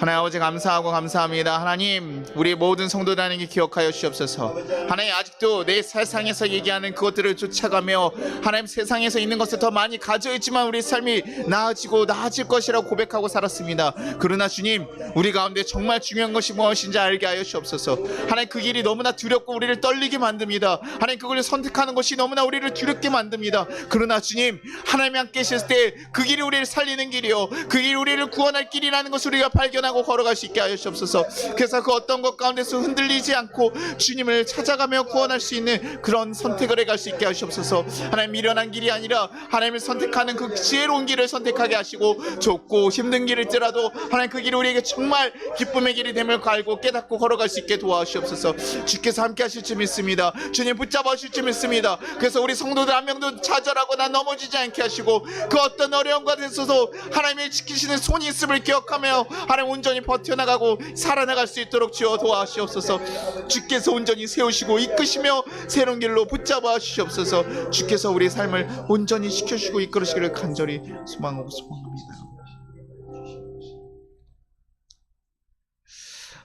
하나님 아버지 감사하고 감사합니다. 하나님, 우리 모든 성도들에게 기억하여 주시옵소서. 하나님, 아직도 내 세상에서 얘기하는 그것들을 쫓아가며 하나님 세상에서 있는 것을 더 많이 가져있지만 우리 삶이 나아질 것이라고 고백하고 살았습니다. 그러나 주님, 우리 가운데 정말 중요한 것이 무엇인지 알게 하여 주옵소서. 하나님, 그 길이 너무나 두렵고 우리를 떨리게 만듭니다. 하나님, 그걸 선택하는 것이 너무나 우리를 두렵게 만듭니다. 그러나 주님, 하나님이 함께 계실 때 그 길이 우리를 살리는 길이요, 그 길이 우리를 구원할 길이라는 것을 우리가 발견하고 걸어갈 수 있게 하여 주옵소서. 그래서 그 어떤 것 가운데서 흔들리지 않고 주님을 찾아가며 구원할 수 있는 그런 선택을 해갈 수 있게 하시옵소서. 하나님, 미련한 길이 아니라 하나님을 선택하는 그 지혜로운 길을 선택하게 하시고 좁고 힘든 길일지라도 하나님 그 길이 우리에게 정말 기쁨의 길이 됨을 알고 깨닫고 걸어갈 수 있게 도와주시옵소서. 주께서 함께 하실 줄 믿습니다. 주님 붙잡아 주실 줄 믿습니다. 그래서 우리 성도들 한 명도 좌절하거나 넘어지지 않게 하시고 그 어떤 어려움 가운데서도 하나님의 지키시는 손이 있음을 기억하며 하나님 온전히 버텨나가고 살아나갈 수 있도록 주여 도와주시옵소서. 주께서 온전히 세우시고 이끄시며 새로운 길로 붙잡아 주시옵소서. 주께서 우리의 삶을 온전히 지켜주시고 이끌으시기를 간절히 소망합니다.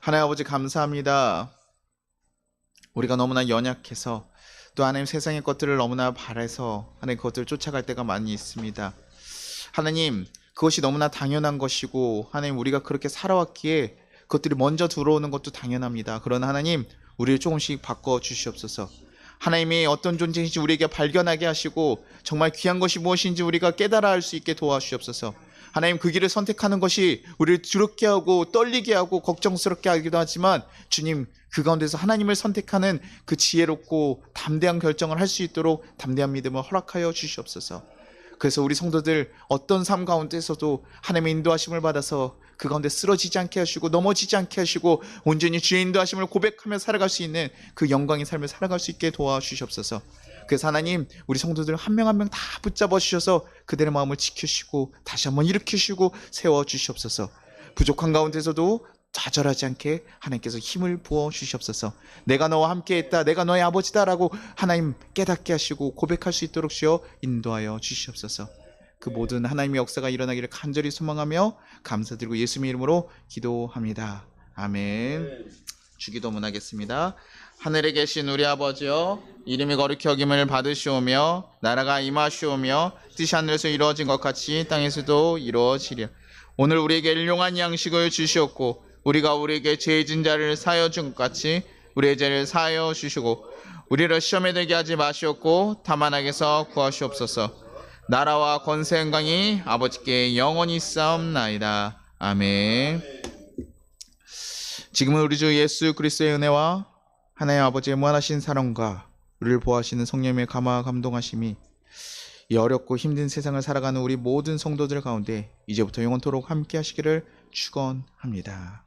하나님 아버지 감사합니다. 우리가 너무나 연약해서 또 하나님 세상의 것들을 너무나 바라서 하나님 그것들을 쫓아갈 때가 많이 있습니다. 하나님, 그것이 너무나 당연한 것이고 하나님 우리가 그렇게 살아왔기에 그것들이 먼저 들어오는 것도 당연합니다. 그러나 하나님, 우리를 조금씩 바꿔 주시옵소서. 하나님이 어떤 존재인지 우리에게 발견하게 하시고 정말 귀한 것이 무엇인지 우리가 깨달아 알 수 있게 도와주시옵소서. 하나님, 그 길을 선택하는 것이 우리를 두렵게 하고 떨리게 하고 걱정스럽게 하기도 하지만 주님, 그 가운데서 하나님을 선택하는 그 지혜롭고 담대한 결정을 할 수 있도록 담대한 믿음을 허락하여 주시옵소서. 그래서 우리 성도들 어떤 삶 가운데서도 하나님의 인도하심을 받아서 그 가운데 쓰러지지 않게 하시고 넘어지지 않게 하시고 온전히 주의 인도하심을 고백하며 살아갈 수 있는 그 영광의 삶을 살아갈 수 있게 도와주시옵소서. 그래서 하나님, 우리 성도들 한 명 한 명 다 붙잡아 주셔서 그들의 마음을 지키시고 다시 한번 일으키시고 세워주시옵소서. 부족한 가운데서도 좌절하지 않게 하나님께서 힘을 부어 주시옵소서. 내가 너와 함께 했다, 내가 너의 아버지다라고 하나님 깨닫게 하시고 고백할 수 있도록 주여 인도하여 주시옵소서. 그 모든 하나님의 역사가 일어나기를 간절히 소망하며 감사드리고 예수님의 이름으로 기도합니다. 아멘. 주기도문 하겠습니다. 하늘에 계신 우리 아버지여, 이름이 거룩히 여김을 받으시오며 나라가 임하시오며 뜻이 하늘에서 이루어진 것 같이 땅에서도 이루어지랴. 오늘 우리에게 일용할 양식을 주시옵고 우리가 우리에게 죄진 자를 사하여 준 것 같이 우리의 죄를 사하여 주시고 우리를 시험에 들게 하지 마시옵고 다만 악에서 구하시옵소서. 나라와 권세 영광이 아버지께 영원히 있사옵나이다. 아멘. 지금은 우리 주 예수 그리스도의 은혜와 하나님 아버지의 무한하신 사랑과 우리를 보호하시는 성령님의 감화 감동하심이 이 어렵고 힘든 세상을 살아가는 우리 모든 성도들 가운데 이제부터 영원토록 함께 하시기를 축원합니다.